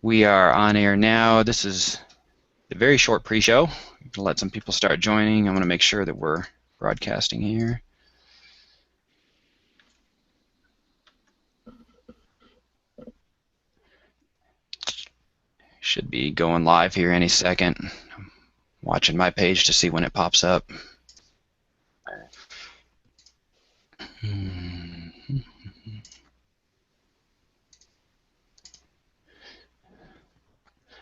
We are on air now. This is a very short pre-show. Let some people start joining. I'm going to make sure that we're broadcasting here. Should be going live here any second. I'm watching my page to see when it pops up.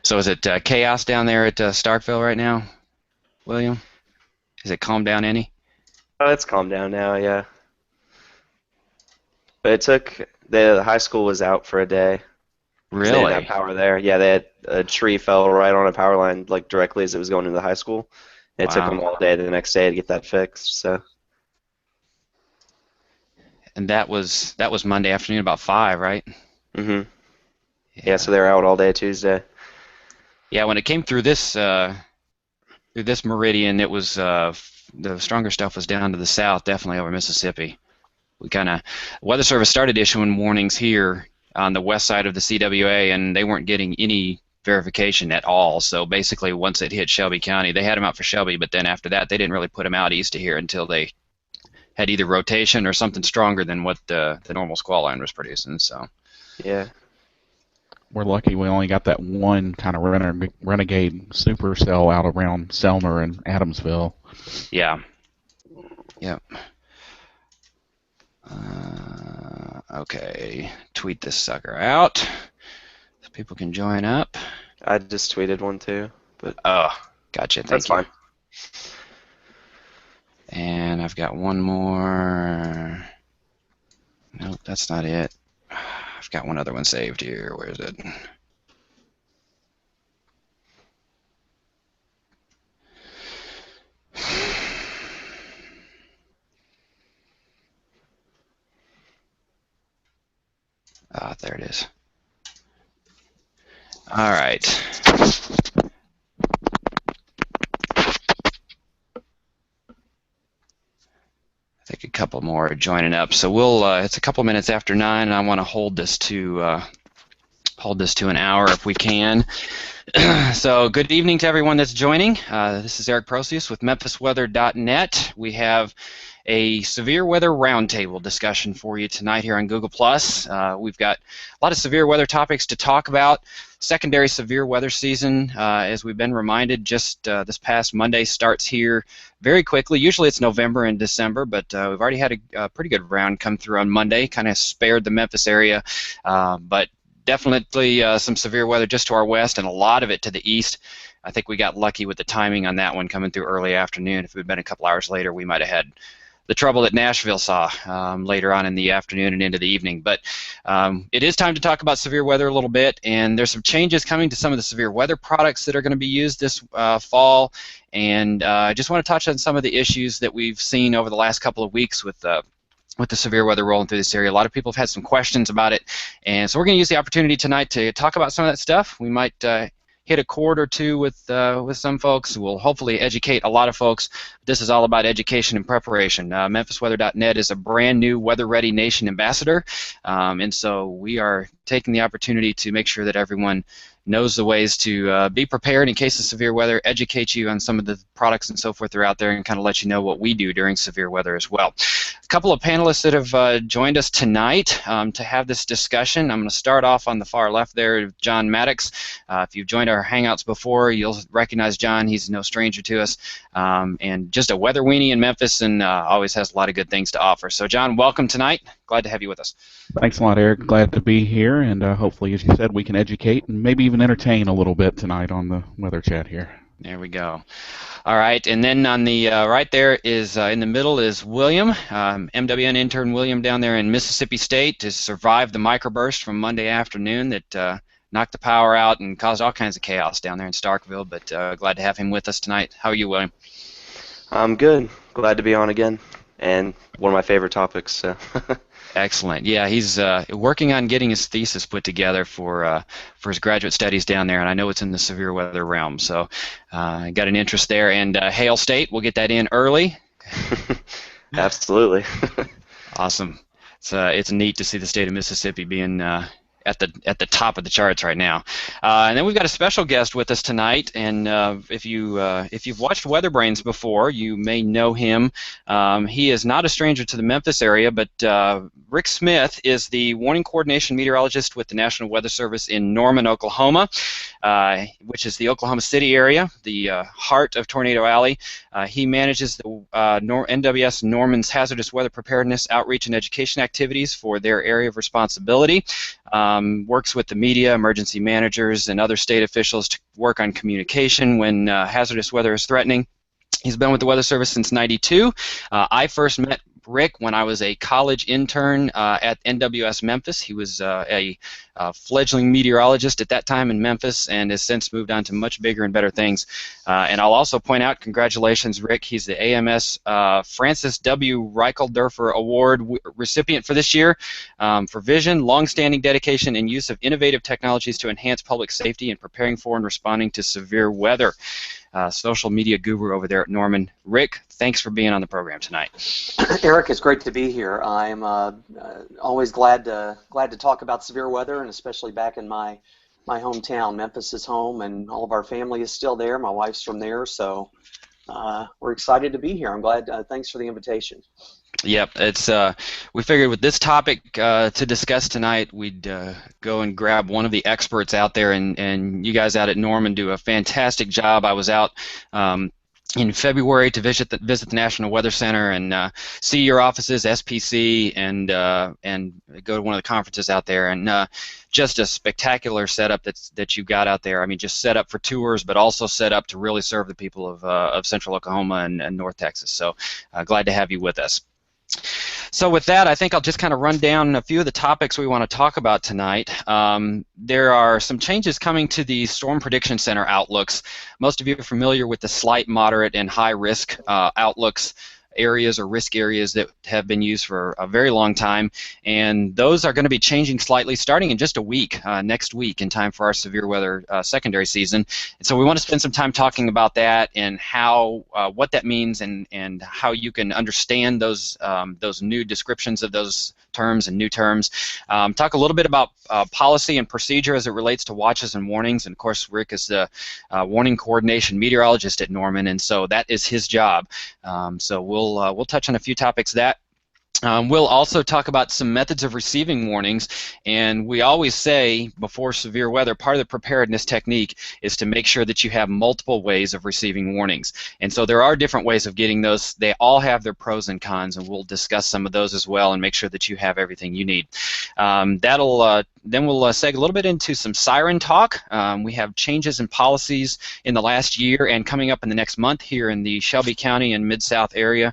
So is it chaos down there at Starkville right now, William? Is it calmed down any? Oh, it's calmed down now, yeah. But it took the high school was out for a day because they didn't have Really? power there. Yeah, they had a tree fell right on a power line, like directly as it was going into the high school. And it took them Wow. all day the next day to get that fixed. So And that was Monday afternoon about 5, right? yeah, Yeah. so they were out all day Tuesday. Yeah, when it came through this meridian, it was the stronger stuff was down to the south, definitely over Mississippi. Weather Service started issuing warnings here on the west side of the CWA, and they weren't getting any verification at all. So basically, once it hit Shelby County, they had them out for Shelby, but then after that, they didn't really put them out east of here until they had either rotation or something stronger than what the normal squall line was producing. So Yeah. We're lucky we only got that one kind of renegade supercell out around Selmer and Adamsville. yeah, yeah. Okay, tweet this sucker out so people can join up. I just tweeted one too, but Oh, gotcha. Thank that's you. fine. And I've got one more. Nope, that's not it. I've got one other one saved here. Where is it? Ah, there it is. All right. I think a couple more are joining up. So it's a couple minutes after 9, and I want to hold this to an hour if we can. So good evening to everyone that's joining. This is Eric Procius with MemphisWeather.net. We have a severe weather roundtable discussion for you tonight here on Google+. We've got a lot of severe weather topics to talk about. Secondary severe weather season, as we've been reminded, just this past Monday starts here very quickly. Usually it's November and December, but we've already had a pretty good round come through on Monday, kind of spared the Memphis area, but definitely some severe weather just to our west and a lot of it to the east. I think we got lucky with the timing on that one coming through early afternoon. If it had been a couple hours later, we might have had the trouble that Nashville saw later on in the afternoon and into the evening. But it is time to talk about severe weather a little bit, and there's some changes coming to some of the severe weather products that are going to be used this fall. And I just want to touch on some of the issues that we've seen over the last couple of weeks with the severe weather rolling through this area. A lot of people have had some questions about it, and so we're going to use the opportunity tonight to talk about some of that stuff. We might hit a chord or two with some folks. We'll hopefully educate a lot of folks. This is all about education and preparation. MemphisWeather.net is a brand new weather-ready nation ambassador, and so we are taking the opportunity to make sure that everyone knows the ways to be prepared in case of severe weather, educate you on some of the products and so forth that are out there, and kind of let you know what we do during severe weather as well. A couple of panelists that have joined us tonight to have this discussion. I'm going to start off on the far left there, John Maddox. If you've joined our Hangouts before, you'll recognize John. He's no stranger to us, and just a weather weenie in Memphis, and always has a lot of good things to offer. So, John, welcome tonight. Glad to have you with us. Thanks a lot, Eric. Glad to be here, and hopefully, as you said, we can educate and maybe even entertain a little bit tonight on the weather chat here. There we go. All right, and then on the right there is in the middle is William, MWN intern William down there in Mississippi State, to survive the microburst from Monday afternoon that knocked the power out and caused all kinds of chaos down there in Starkville. But glad to have him with us tonight. How are you, William? I'm good. Glad to be on again, and one of my favorite topics. So. Excellent. Yeah, he's working on getting his thesis put together for his graduate studies down there, and I know it's in the severe weather realm. So I got an interest there. And Hale State, we'll get that in early. Absolutely. Awesome. It's neat to see the state of Mississippi being at the top of the charts right now. And then we've got a special guest with us tonight, and if you've watched Weather Brains before, you may know him. He is not a stranger to the Memphis area, but Rick Smith is the Warning Coordination Meteorologist with the National Weather Service in Norman, Oklahoma, which is the Oklahoma City area, the heart of Tornado Alley. He manages the NWS-Norman's hazardous weather preparedness, outreach, and education activities for their area of responsibility. Works with the media, emergency managers, and other state officials to work on communication when hazardous weather is threatening. He's been with the Weather Service since '92. I first met Rick when I was a college intern at NWS Memphis. He was a fledgling meteorologist at that time in Memphis and has since moved on to much bigger and better things. And I'll also point out, congratulations, Rick. He's the AMS Francis W. Reichelderfer Award recipient for this year for vision, longstanding dedication, and use of innovative technologies to enhance public safety and preparing for and responding to severe weather. Social media guru over there at Norman. Rick, thanks for being on the program tonight. Eric, it's great to be here. I'm always glad to talk about severe weather, and especially back in my hometown. Memphis is home, and all of our family is still there. My wife's from there, so we're excited to be here. I'm glad. Thanks for the invitation. Yep, it's we figured with this topic to discuss tonight, we'd go and grab one of the experts out there, and you guys out at Norman do a fantastic job. I was out in February to visit the National Weather Center and see your offices, SPC, and go to one of the conferences out there, and just a spectacular setup that you've got out there. I mean, just set up for tours, but also set up to really serve the people of Central Oklahoma and North Texas. So glad to have you with us. So with that, I think I'll just kind of run down a few of the topics we want to talk about tonight. There are some changes coming to the Storm Prediction Center outlooks. Most of you are familiar with the slight, moderate, and high risk outlooks areas or risk areas that have been used for a very long time, and those are going to be changing slightly starting in just a week, next week, in time for our severe weather secondary season. And so we want to spend some time talking about that and how what that means and how you can understand those new descriptions of those terms and new terms. Talk a little bit about policy and procedure as it relates to watches and warnings. And of course, Rick is the warning coordination meteorologist at Norman, and so that is his job. So we'll touch on a few topics that. We'll also talk about some methods of receiving warnings, and we always say before severe weather, part of the preparedness technique is to make sure that you have multiple ways of receiving warnings. And so there are different ways of getting those. They all have their pros and cons, and we'll discuss some of those as well and make sure that you have everything you need. Then we'll seg a little bit into some siren talk. We have changes in policies in the last year and coming up in the next month here in the Shelby County and Mid-South area.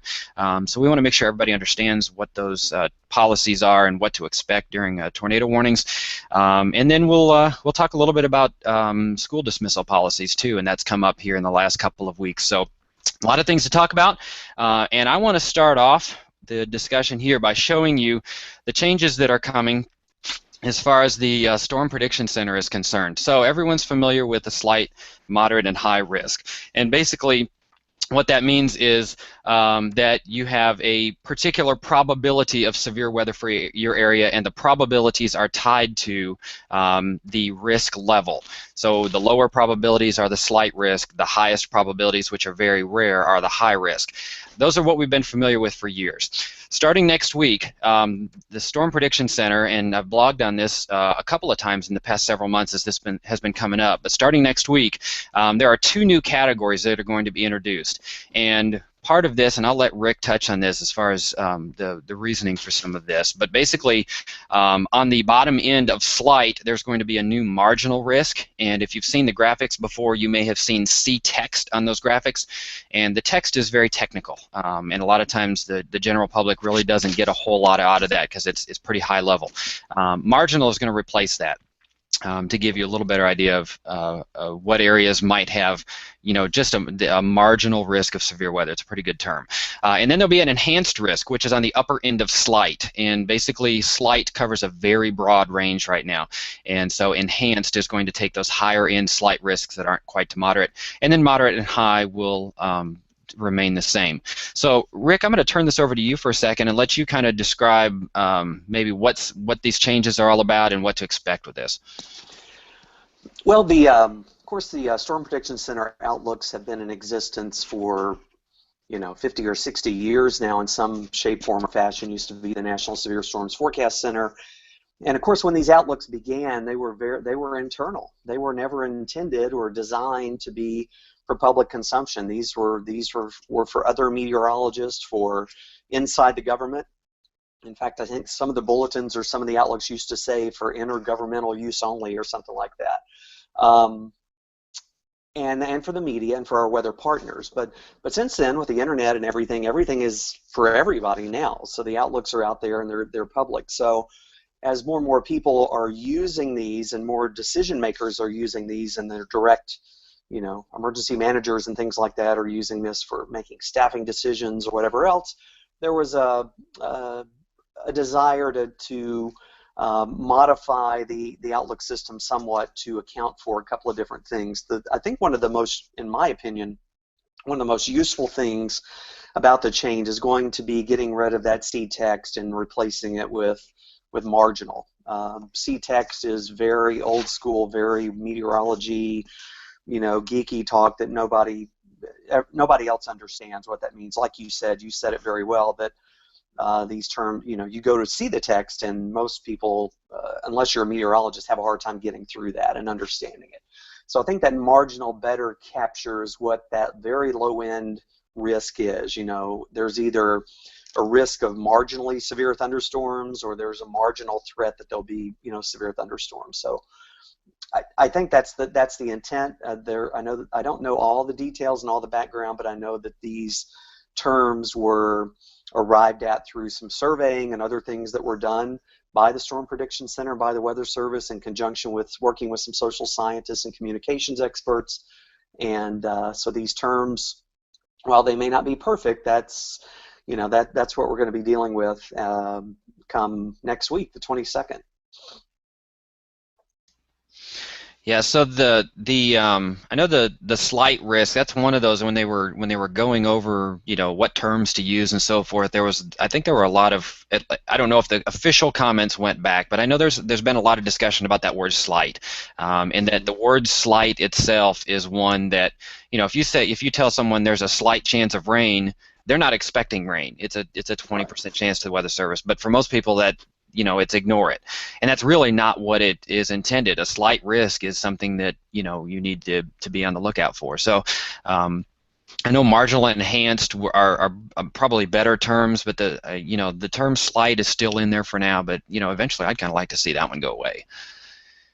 So we want to make sure everybody understands what those policies are and what to expect during tornado warnings. And then we'll talk a little bit about school dismissal policies too, and that's come up here in the last couple of weeks. So a lot of things to talk about, and I want to start off the discussion here by showing you the changes that are coming as far as the Storm Prediction Center is concerned. So everyone's familiar with the slight, moderate, and high risk. And basically what that means is that you have a particular probability of severe weather for your area, and the probabilities are tied to the risk level. So the lower probabilities are the slight risk, the highest probabilities, which are very rare, are the high risk. Those are what we've been familiar with for years. Starting next week, the Storm Prediction Center, and I've blogged on this a couple of times in the past several months as this has been coming up, but starting next week, there are two new categories that are going to be introduced. And part of this, and I'll let Rick touch on this as far as the reasoning for some of this, but basically on the bottom end of slight, there's going to be a new marginal risk, and if you've seen the graphics before, you may have seen C text on those graphics, and the text is very technical, and a lot of times the general public really doesn't get a whole lot out of that because it's pretty high level. Marginal is going to replace that. To give you a little better idea of what areas might have, just a marginal risk of severe weather. It's a pretty good term. And then there'll be an enhanced risk, which is on the upper end of slight. And basically, slight covers a very broad range right now. And so enhanced is going to take those higher end slight risks that aren't quite to moderate. And then moderate and high will remain the same. So, Rick, I'm going to turn this over to you for a second and let you kind of describe maybe what these changes are all about and what to expect with this. Well, of course, the Storm Prediction Center outlooks have been in existence for 50 or 60 years now in some shape, form, or fashion. Used to be the National Severe Storms Forecast Center. And of course, when these outlooks began, they were internal. They were never intended or designed to be for public consumption. These were for other meteorologists, for inside the government. In fact, I think some of the bulletins or some of the outlooks used to say for intergovernmental use only or something like that. And for the media and for our weather partners. But since then, with the internet and everything is for everybody now. So the outlooks are out there and they're public. So as more and more people are using these and more decision makers are using these and their direct, emergency managers and things like that are using this for making staffing decisions or whatever else, there was a desire to modify the Outlook system somewhat to account for a couple of different things. I think in my opinion, one of the most useful things about the change is going to be getting rid of that C text and replacing it with marginal. C text is very old school, very meteorology, geeky talk that nobody else understands what that means. Like you said it very well, that these terms, you go to see the text and most people, unless you're a meteorologist, have a hard time getting through that and understanding it. So I think that marginal better captures what that very low end risk is. There's either a risk of marginally severe thunderstorms or there's a marginal threat that there'll be, severe thunderstorms. So I think that's the intent. I don't know all the details and all the background, but I know that these terms were arrived at through some surveying and other things that were done by the Storm Prediction Center, by the Weather Service, in conjunction with working with some social scientists and communications experts. And so these terms, while they may not be perfect, that's what we're going to be dealing with come next week, the 22nd. Yeah, so I know the slight risk, that's one of those when they were going over, what terms to use and so forth. I think there were a lot of, I don't know if the official comments went back, but I know there's been a lot of discussion about that word slight, and that the word slight itself is one that, if you tell someone there's a slight chance of rain, they're not expecting rain. It's a 20% chance to the Weather Service, but for most people that it's ignore it. And that's really not what it is intended. A slight risk is something that, you need to be on the lookout for. So I know marginal and enhanced are probably better terms, but the term slight is still in there for now, but, eventually I'd kind of like to see that one go away.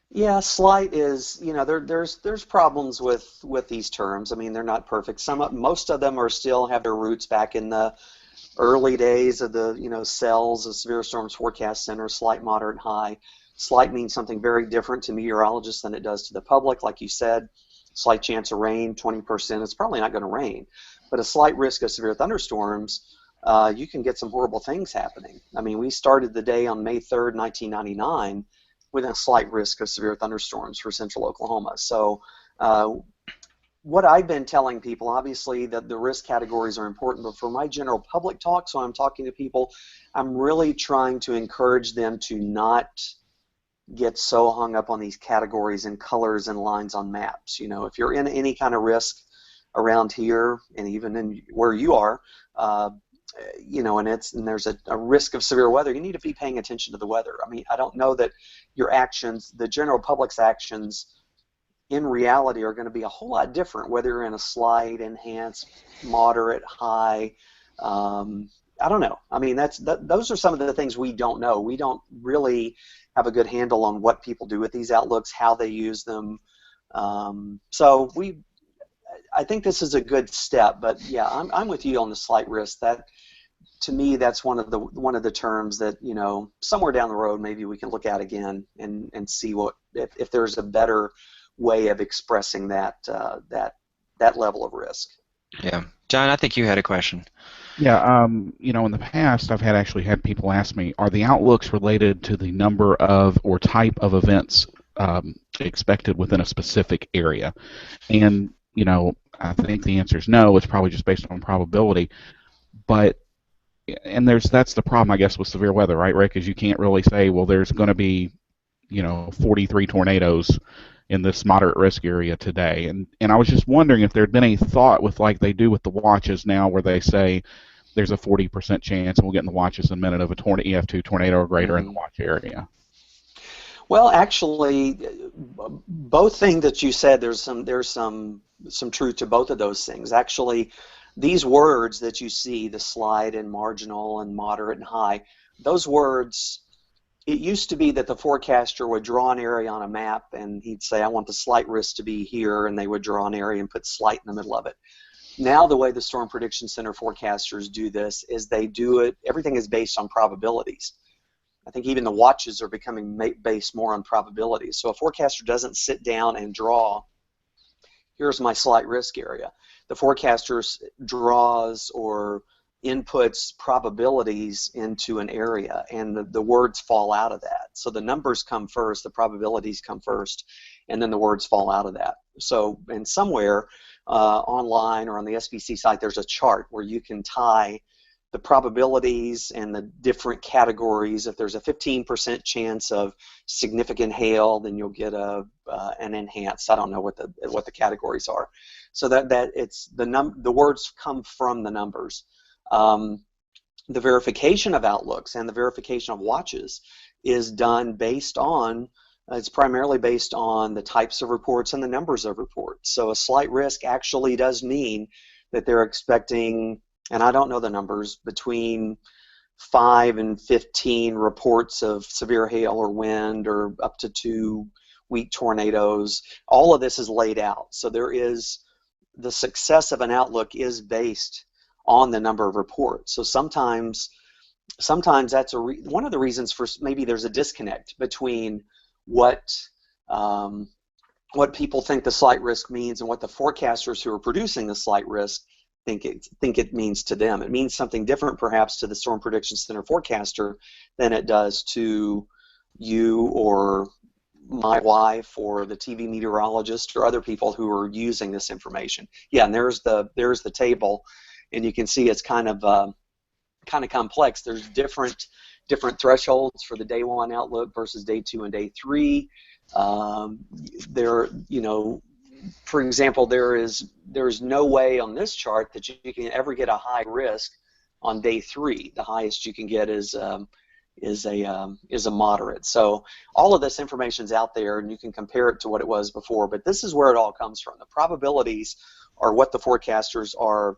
Yeah, slight is, there's problems with these terms. I mean, they're not perfect. Most of them still have their roots back in the early days of the cells of Severe Storms Forecast Center, slight, moderate, high. Slight means something very different to meteorologists than it does to the public. Like you said, slight chance of rain, 20%. It's probably not going to rain, but a slight risk of severe thunderstorms, you can get some horrible things happening. I mean, we started the day on May 3rd, 1999, with a slight risk of severe thunderstorms for central Oklahoma. So what I've been telling people, obviously, that the risk categories are important, but for my general public talk, so I'm talking to people, I'm really trying to encourage them to not get so hung up on these categories and colors and lines on maps. If you're in any kind of risk around here and even in where you are, and there's a risk of severe weather, you need to be paying attention to the weather. I mean, I don't know that your actions, the general public's actions, in reality are going to be a whole lot different whether you're in a slight, enhanced, moderate, high. I don't know. I mean, those are some of the things we don't know. We don't really have a good handle on what people do with these outlooks, how they use them. So I think this is a good step. But yeah, I'm with you on the slight risk. That, to me, that's one of the terms that somewhere down the road maybe we can look at again and see if there's a better way of expressing that level of risk. Yeah, John, I think you had a question. Yeah, in the past, I've actually had people ask me, are the outlooks related to the number of or type of events expected within a specific area? And I think the answer is no. It's probably just based on probability. But that's the problem, I guess, with severe weather, right, Rick? Is you can't really say, well, there's going to be 43 tornadoes in this moderate risk area today. And I was just wondering if there had been any thought with, like they do with the watches now, where they say there's a 40% chance, and we'll get in the watches in a minute, of a EF2 tornado or greater in the watch area. Well, actually, both things that you said, there's some truth to both of those things. Actually, these words that you see, the slight and marginal and moderate and high, those words, it used to be that the forecaster would draw an area on a map and he'd say, I want the slight risk to be here, and they would draw an area and put slight in the middle of it. Now the way the Storm Prediction Center forecasters do this is they do it, everything is based on probabilities. I think even the watches are becoming based more on probabilities. So a forecaster doesn't sit down and draw, here's my slight risk area. The forecaster draws or inputs probabilities into an area, and the words fall out of that. So the numbers come first, the probabilities come first, and then the words fall out of that. So, and somewhere online or on the SPC site, there's a chart where you can tie the probabilities and the different categories. If there's a 15% chance of significant hail, then you'll get an enhanced. I don't know what the categories are. So that it's the words come from the numbers. The verification of outlooks and the verification of watches is done based on, it's primarily based on the types of reports and the numbers of reports. So a slight risk actually does mean that they're expecting, and I don't know the numbers, between 5 and 15 reports of severe hail or wind, or up to 2 weak tornadoes. All of this is laid out. So there is, the success of an outlook is based on the number of reports. So sometimes that's one of the reasons for maybe there's a disconnect between what people think the slight risk means and what the forecasters who are producing the slight risk think it means to them. It means something different perhaps to the Storm Prediction Center forecaster than it does to you or my wife or the TV meteorologist or other people who are using this information. Yeah, and there's the table, and you can see it's kind of complex. There's different thresholds for the day 1 outlook versus day 2 and day 3. For example, there's no way on this chart that you can ever get a high risk on day 3. The highest you can get is a moderate. So all of this information's out there, and you can compare it to what it was before. But this is where it all comes from. The probabilities are what the forecasters are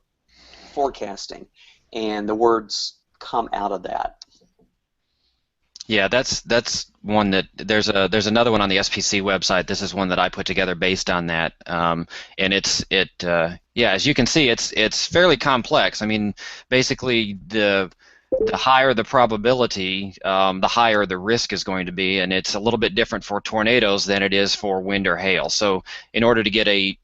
forecasting, and the words come out of that. Yeah, that's one that there's another one on the SPC website. This is one that I put together based on that, and as you can see, it's fairly complex. I mean, basically the higher the probability, the higher the risk is going to be, and it's a little bit different for tornadoes than it is for wind or hail. So in order to get a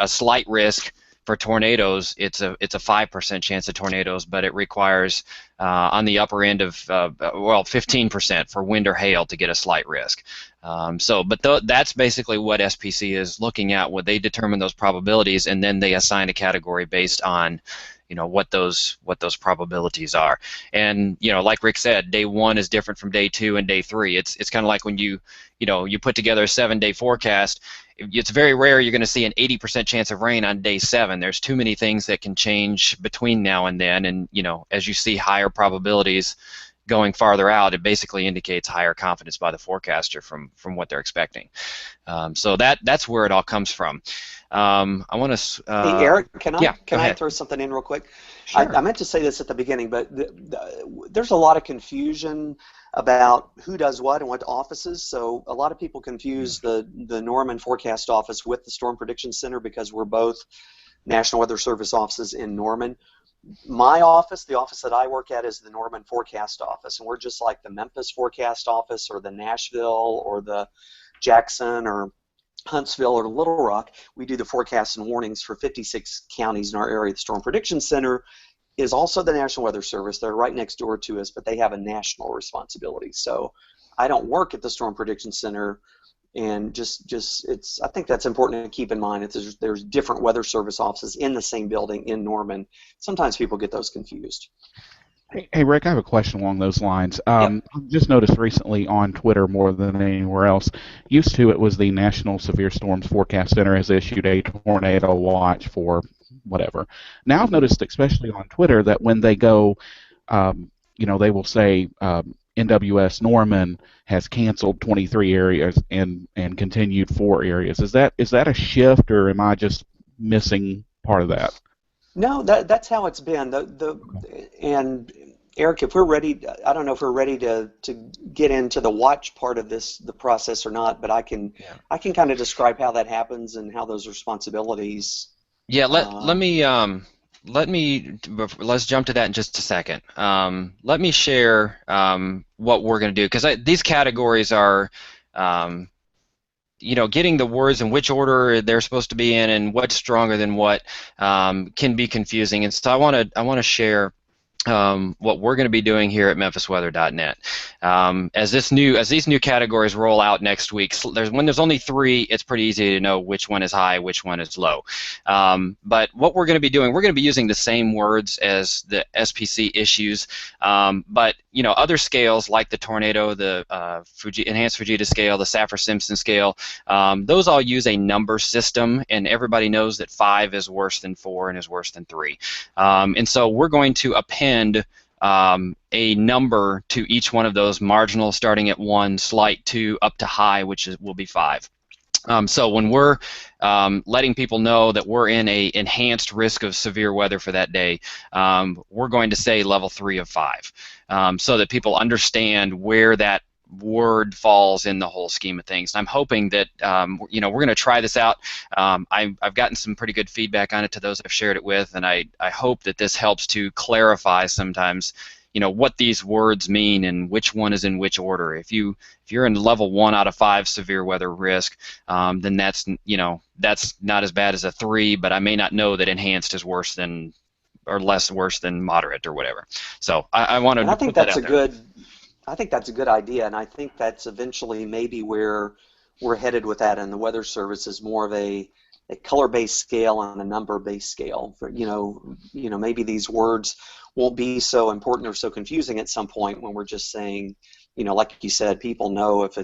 slight risk for tornadoes, it's a 5% chance of tornadoes, but it requires on the upper end of 15% for wind or hail to get a slight risk. That's basically what SPC is looking at. What they determine those probabilities, and then they assign a category based on what those probabilities are. And like Rick said, day 1 is different from day 2 and day 3. It's kind of like when you put together a 7-day forecast. It's very rare you're going to see an 80% chance of rain on day 7. There's too many things that can change between now and then, and as you see higher probabilities going farther out, it basically indicates higher confidence by the forecaster from what they're expecting. So that's where it all comes from. I want to. Hey, Eric, can I ahead. throw something in real quick? Sure. I meant to say this at the beginning, but there's a lot of confusion about who does what and what offices. So a lot of people confuse the Norman Forecast Office with the Storm Prediction Center because we're both National Weather Service offices in Norman. My office, the office that I work at, is the Norman Forecast Office, and we're just like the Memphis Forecast Office or the Nashville or the Jackson or Huntsville or Little Rock. We do the forecasts and warnings for 56 counties in our area. The Storm Prediction Center is also the National Weather Service. They're right next door to us, but they have a national responsibility. So I don't work at the Storm Prediction Center, and I think that's important to keep in mind. There's different Weather Service offices in the same building in Norman. Sometimes people get those confused. Hey, Rick, I have a question along those lines. Yep. I've just noticed recently on Twitter more than anywhere else, used to it was the National Severe Storms Forecast Center has issued a tornado watch for whatever. Now I've noticed, especially on Twitter, that when they go, they will say NWS-Norman has canceled 23 areas and continued 4 areas. Is that a shift, or am I just missing part of that? No, that's how it's been. And Eric, if we're ready, I don't know if we're ready to get into the watch part of the process or not, but I can kind of describe how that happens and how those responsibilities. Yeah, let's jump to that in just a second. Let me share what we're going to do, because these categories are getting the words in which order they're supposed to be in and what's stronger than what can be confusing. And so I want to share what we're going to be doing here at MemphisWeather.net. As these new categories roll out next week, when there's only 3, it's pretty easy to know which one is high, which one is low. But what we're going to be doing, we're going to be using the same words as the SPC issues, but other scales like the tornado, the enhanced Fujita scale, the Saffir-Simpson scale, those all use a number system, and everybody knows that 5 is worse than 4 and is worse than 3. And so we're going to append a number to each one of those, marginal starting at 1, slight 2, up to high, which will be 5. So when we're letting people know that we're in a enhanced risk of severe weather for that day, we're going to say level 3 of 5, so that people understand where that word falls in the whole scheme of things. I'm hoping that we're going to try this out. I've gotten some pretty good feedback on it to those I've shared it with, and I hope that this helps to clarify sometimes what these words mean and which one is in which order. If you're in level 1 out of 5 severe weather risk, then that's not as bad as a 3, but I may not know that enhanced is worse than or less worse than moderate or whatever. So I wanted to put that out there. I think that's a good idea, and I think that's eventually maybe where we're headed with that. And the Weather Service is more of a color-based scale and a number-based scale. For, maybe these words won't be so important or so confusing at some point when we're just saying, like you said, people know if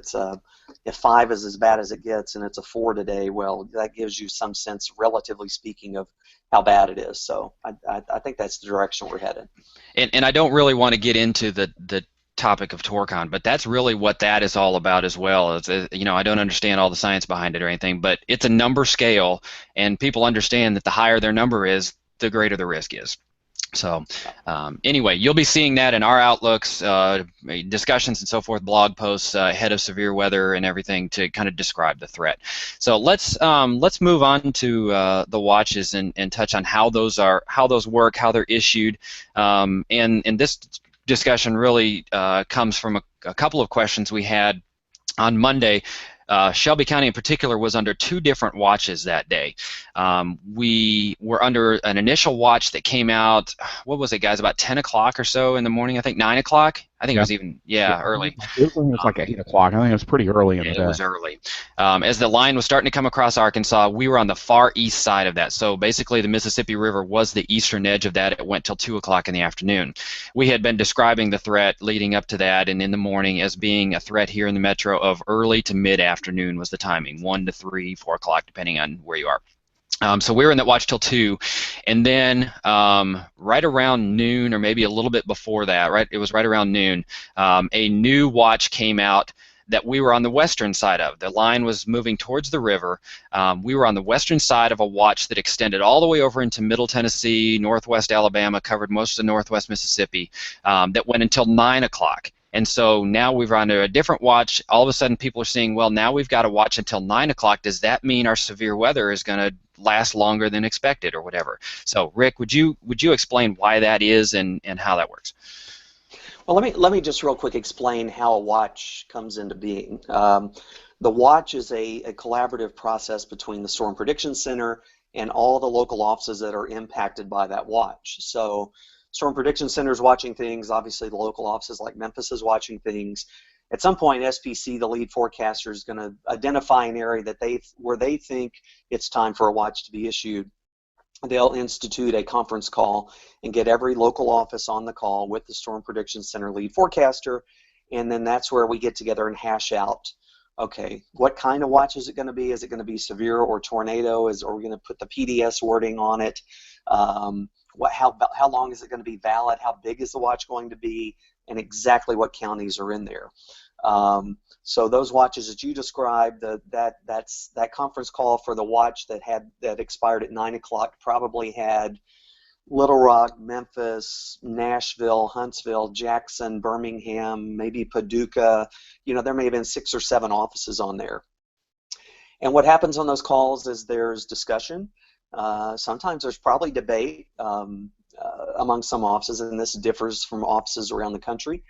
5 is as bad as it gets and it's a 4 today, well, that gives you some sense, relatively speaking, of how bad it is. So I think that's the direction we're headed. And I don't really want to get into the topic of Torcon, but that's really what that is all about as well. I don't understand all the science behind it or anything, but it's a number scale, and people understand that the higher their number is, the greater the risk is. So anyway, you'll be seeing that in our outlooks, discussions and so forth, blog posts ahead of severe weather and everything to kind of describe the threat. So let's move on to the watches and touch on how those work, how they're issued, and this discussion really comes from a couple of questions we had on Monday. Shelby County in particular was under 2 different watches that day. We were under an initial watch that came out, what was it, guys, about 10 o'clock or so in the morning, I think 9 o'clock? I think it was even, early. It was like 8 o'clock. I think it was pretty early in the day. It was early. As the line was starting to come across Arkansas, we were on the far east side of that. So basically the Mississippi River was the eastern edge of that. It went till 2 o'clock in the afternoon. We had been describing the threat leading up to that and in the morning as being a threat here in the metro of early to mid-afternoon was the timing, 1 to 3, 4 o'clock, depending on where you are. So we were in that watch till 2, and then right around noon, or maybe a little bit before that, it was right around noon, a new watch came out that we were on the western side of. The line was moving towards the river. We were on the western side of a watch that extended all the way over into Middle Tennessee, northwest Alabama, covered most of northwest Mississippi, that went until 9 o'clock. And so now we've run to a different watch. All of a sudden people are saying, well, now we've got to watch until 9 o'clock. Does that mean our severe weather is going to last longer than expected or whatever? So Rick, would you explain why that is and how that works? Well, let me just real quick explain how a watch comes into being. The watch is a collaborative process between the Storm Prediction Center and all the local offices that are impacted by that watch. So Storm Prediction Center is watching things. Obviously, the local offices like Memphis is watching things, at some point, SPC, the lead forecaster, is going to identify an area that where they think it's time for a watch to be issued. They'll institute a conference call and get every local office on the call with the Storm Prediction Center lead forecaster, and then that's where we get together and hash out, okay, what kind of watch is it going to be? Is it going to be severe or tornado? Are we going to put the PDS wording on it? How long is it going to be valid? How big is the watch going to be? And exactly what counties are in there. So those watches that you described, that conference call for the watch that expired at 9 o'clock probably had Little Rock, Memphis, Nashville, Huntsville, Jackson, Birmingham, maybe Paducah. There may have been 6 or 7 offices on there. And what happens on those calls is there's discussion. Sometimes there's probably debate among some offices, and this differs from offices around the country.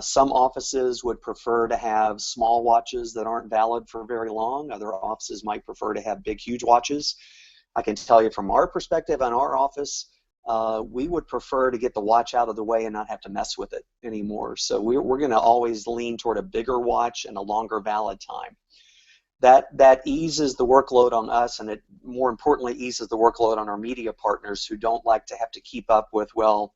Some offices would prefer to have small watches that aren't valid for very long. Other offices might prefer to have big, huge watches. I can tell you from our perspective in our office, we would prefer to get the watch out of the way and not have to mess with it anymore. So we're going to always lean toward a bigger watch and a longer valid time. That eases the workload on us, and it more importantly eases the workload on our media partners who don't like to have to keep up with, well,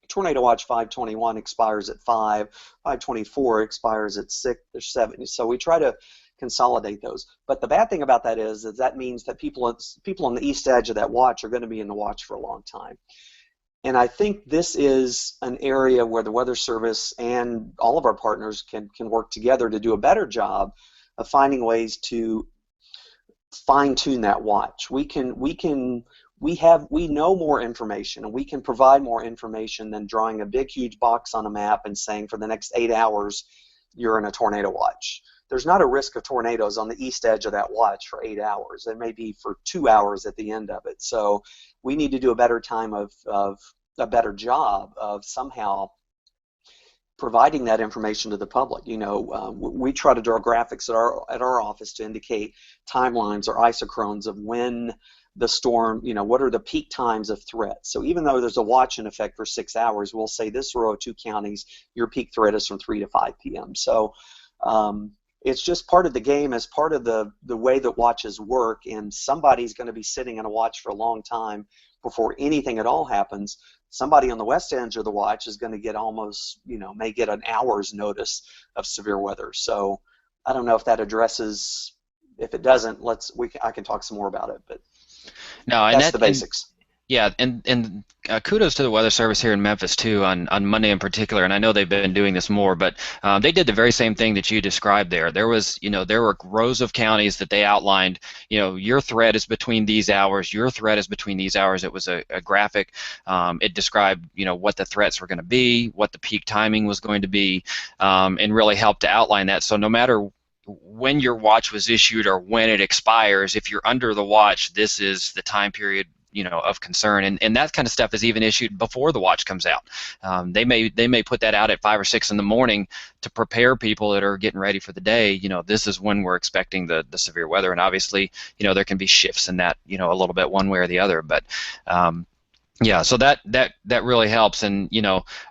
Tornado Watch 521 expires at 5, 524 expires at 6 or 7. So we try to consolidate those. But the bad thing about that is that means that people on the east edge of that watch are going to be in the watch for a long time. And I think this is an area where the Weather Service and all of our partners can work together to do a better job of finding ways to fine-tune that watch. We know more information, and we can provide more information than drawing a big, huge box on a map and saying for the next 8 hours you're in a tornado watch. There's not a risk of tornadoes on the east edge of that watch for 8 hours. There may be for 2 hours at the end of it. So we need to do a better a better job of somehow providing that information to the public. We try to draw graphics at our office to indicate timelines or isochrones of when the storm, what are the peak times of threat. So even though there's a watch in effect for 6 hours, we'll say this row of 2 counties, your peak threat is from 3 to 5 p.m. So it's just part of the game, as part of the way that watches work, and somebody's going to be sitting in a watch for a long time before anything at all happens. Somebody on the west edge of the watch is going to get almost, may get an hour's notice of severe weather. So I don't know if that addresses. If it doesn't, I can talk some more about it. But no, that's the basics. And kudos to the Weather Service here in Memphis too on Monday in particular, and I know they've been doing this more, but they did the very same thing that you described there. There were rows of counties that they outlined, your threat is between these hours, your threat is between these hours. It was a graphic. It described, what the threats were going to be, what the peak timing was going to be, and really helped to outline that. So no matter when your watch was issued or when it expires, if you're under the watch, this is the time period of concern, and that kind of stuff is even issued before the watch comes out. They may put that out at 5 or 6 in the morning to prepare people that are getting ready for the day. This is when we're expecting the severe weather, and obviously, there can be shifts in that, a little bit one way or the other. But yeah, so that really helps. And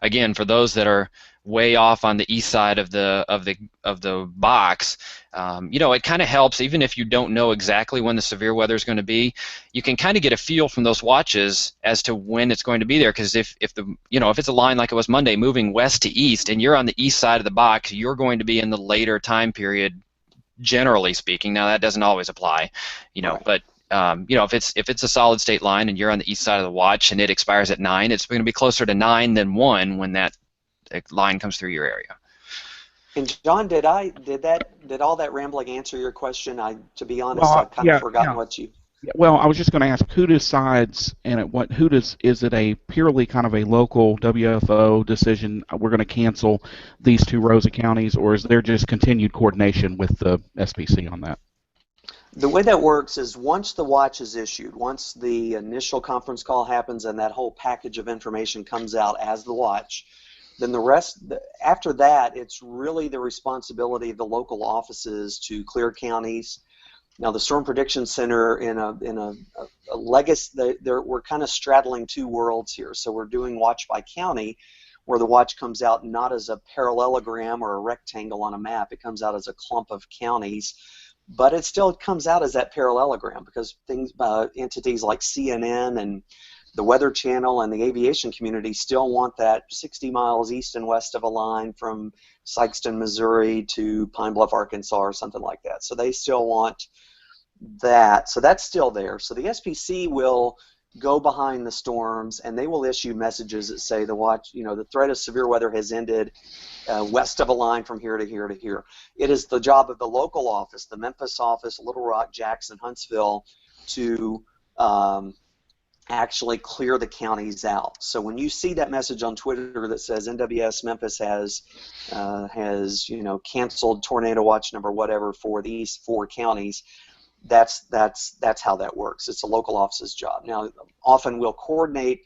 again, for those that are way off on the east side of the box, it kind of helps. Even if you don't know exactly when the severe weather is going to be, you can kind of get a feel from those watches as to when it's going to be there. Because if it's a line like it was Monday moving west to east, and you're on the east side of the box, you're going to be in the later time period, generally speaking. Now that doesn't always apply, Right. but if it's a solid state line and you're on the east side of the watch and it expires at 9, it's going to be closer to 9 than 1 when that line comes through your area. And John, did all that rambling answer your question? To be honest, Well, I've kind of forgotten what you. Well, I was just going to ask, who decides, and is it a purely kind of a local WFO decision, we're going to cancel these 2 rows of counties, or is there just continued coordination with the SPC on that? The way that works is once the watch is issued, once the initial conference call happens and that whole package of information comes out as the watch, then the rest, after that, it's really the responsibility of the local offices to clear counties. Now, the Storm Prediction Center in a legacy, we're kind of straddling 2 worlds here. So we're doing watch by county. where the watch comes out not as a parallelogram or a rectangle on a map. It comes out as a clump of counties, but it still comes out as that parallelogram because entities like CNN and the Weather Channel and the aviation community still want that 60 miles east and west of a line from Sikeston, Missouri to Pine Bluff, Arkansas, or something like that. So they still want that. So that's still there. So the SPC will go behind the storms, and they will issue messages that say the threat of severe weather has ended west of a line from here to here to here. It is the job of the local office, the Memphis office, Little Rock, Jackson, Huntsville, to actually clear the counties out. So when you see that message on Twitter that says NWS Memphis has canceled tornado watch number whatever for these 4 counties, that's how that works. It's a local office's job. Now, often we'll coordinate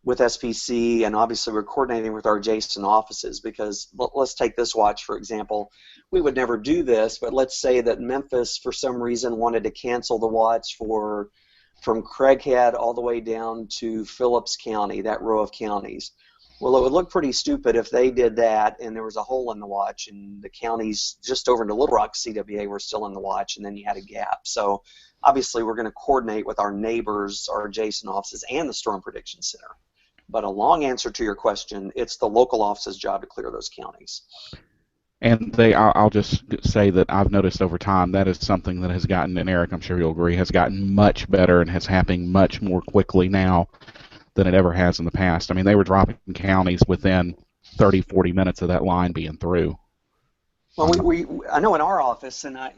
with SPC, and obviously we're coordinating with our adjacent offices because let's take this watch, for example. We would never do this, but let's say that Memphis, for some reason, wanted to cancel the watch from Craighead all the way down to Phillips County, that row of counties. Well, it would look pretty stupid if they did that and there was a hole in the watch and the counties just over into Little Rock CWA were still in the watch and then you had a gap. So obviously we're going to coordinate with our neighbors, our adjacent offices, and the Storm Prediction Center. But a long answer to your question, it's the local office's job to clear those counties. And I'll just say that I've noticed over time that is something that has gotten, and Eric, I'm sure you'll agree, has gotten much better and has happened much more quickly now than it ever has in the past. I mean, they were dropping counties within 30, 40 minutes of that line being through. Well, I know in our office, and I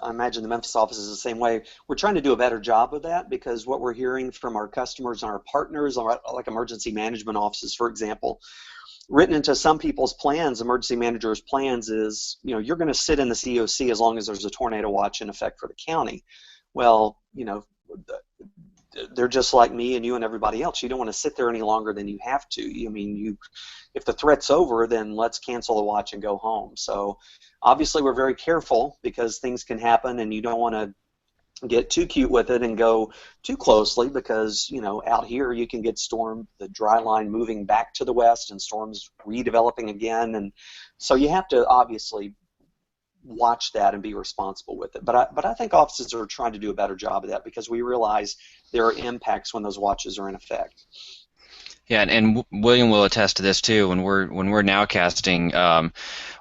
imagine the Memphis office is the same way. We're trying to do a better job of that because what we're hearing from our customers and our partners, like emergency management offices, for example, written into some people's plans, emergency managers' plans, is you're going to sit in the COC as long as there's a tornado watch in effect for the county. Well, they're just like me and you and everybody else. You don't want to sit there any longer than you have to. If the threat's over, then let's cancel the watch and go home. So obviously we're very careful because things can happen and you don't want to get too cute with it and go too closely because out here you can get the dry line moving back to the west and storms redeveloping again, and so you have to obviously watch that and be responsible with it. But I think offices are trying to do a better job of that because we realize there are impacts when those watches are in effect. Yeah, and William will attest to this too. When we're nowcasting,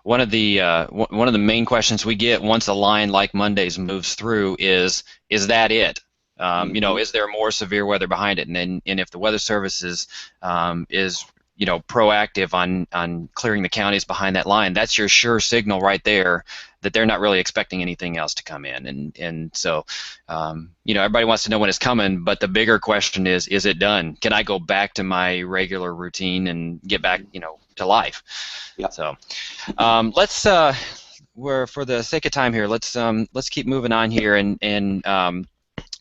one of the main questions we get once a line like Monday's moves through is that it? Is there more severe weather behind it? And if the Weather Service is proactive on clearing the counties behind that line, that's your sure signal right there that they're not really expecting anything else to come in. And so everybody wants to know when it's coming, but the bigger question is it done? Can I go back to my regular routine and get back to life? Yeah. So let's for the sake of time here, let's keep moving on here and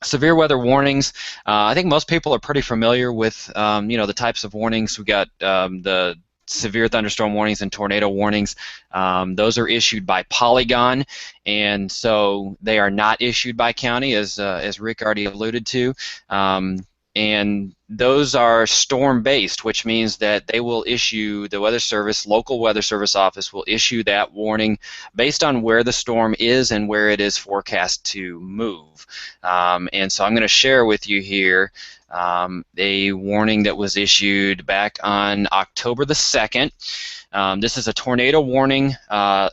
severe weather warnings. I think most people are pretty familiar with the types of warnings. We got the severe thunderstorm warnings and tornado warnings. Those are issued by Polygon, and so they are not issued by county, as Rick already alluded to. And those are storm-based, which means that they will issue, the Weather Service, local Weather Service office will issue that warning based on where the storm is and where it is forecast to move. And so I'm going to share with you here a warning that was issued back on October the 2nd. This is a tornado warning,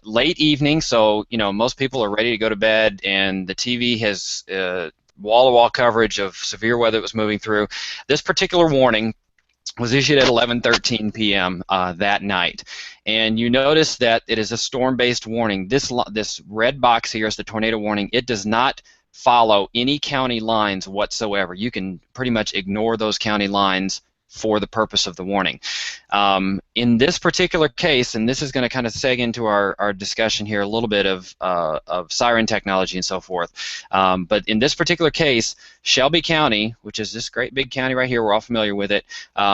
late evening, so most people are ready to go to bed, and the TV has wall-to-wall coverage of severe weather that was moving through. This particular warning was issued at 11:13 p.m. That night, and you notice that it is a storm-based warning. This red box here is the tornado warning. It does not follow any county lines whatsoever. You can pretty much ignore those county lines for the purpose of the warning. In this particular case, and this is going to kind of seg into our discussion here a little bit of siren technology and so forth, but in this particular case, Shelby County, which is this great big county right here, we're all familiar with it,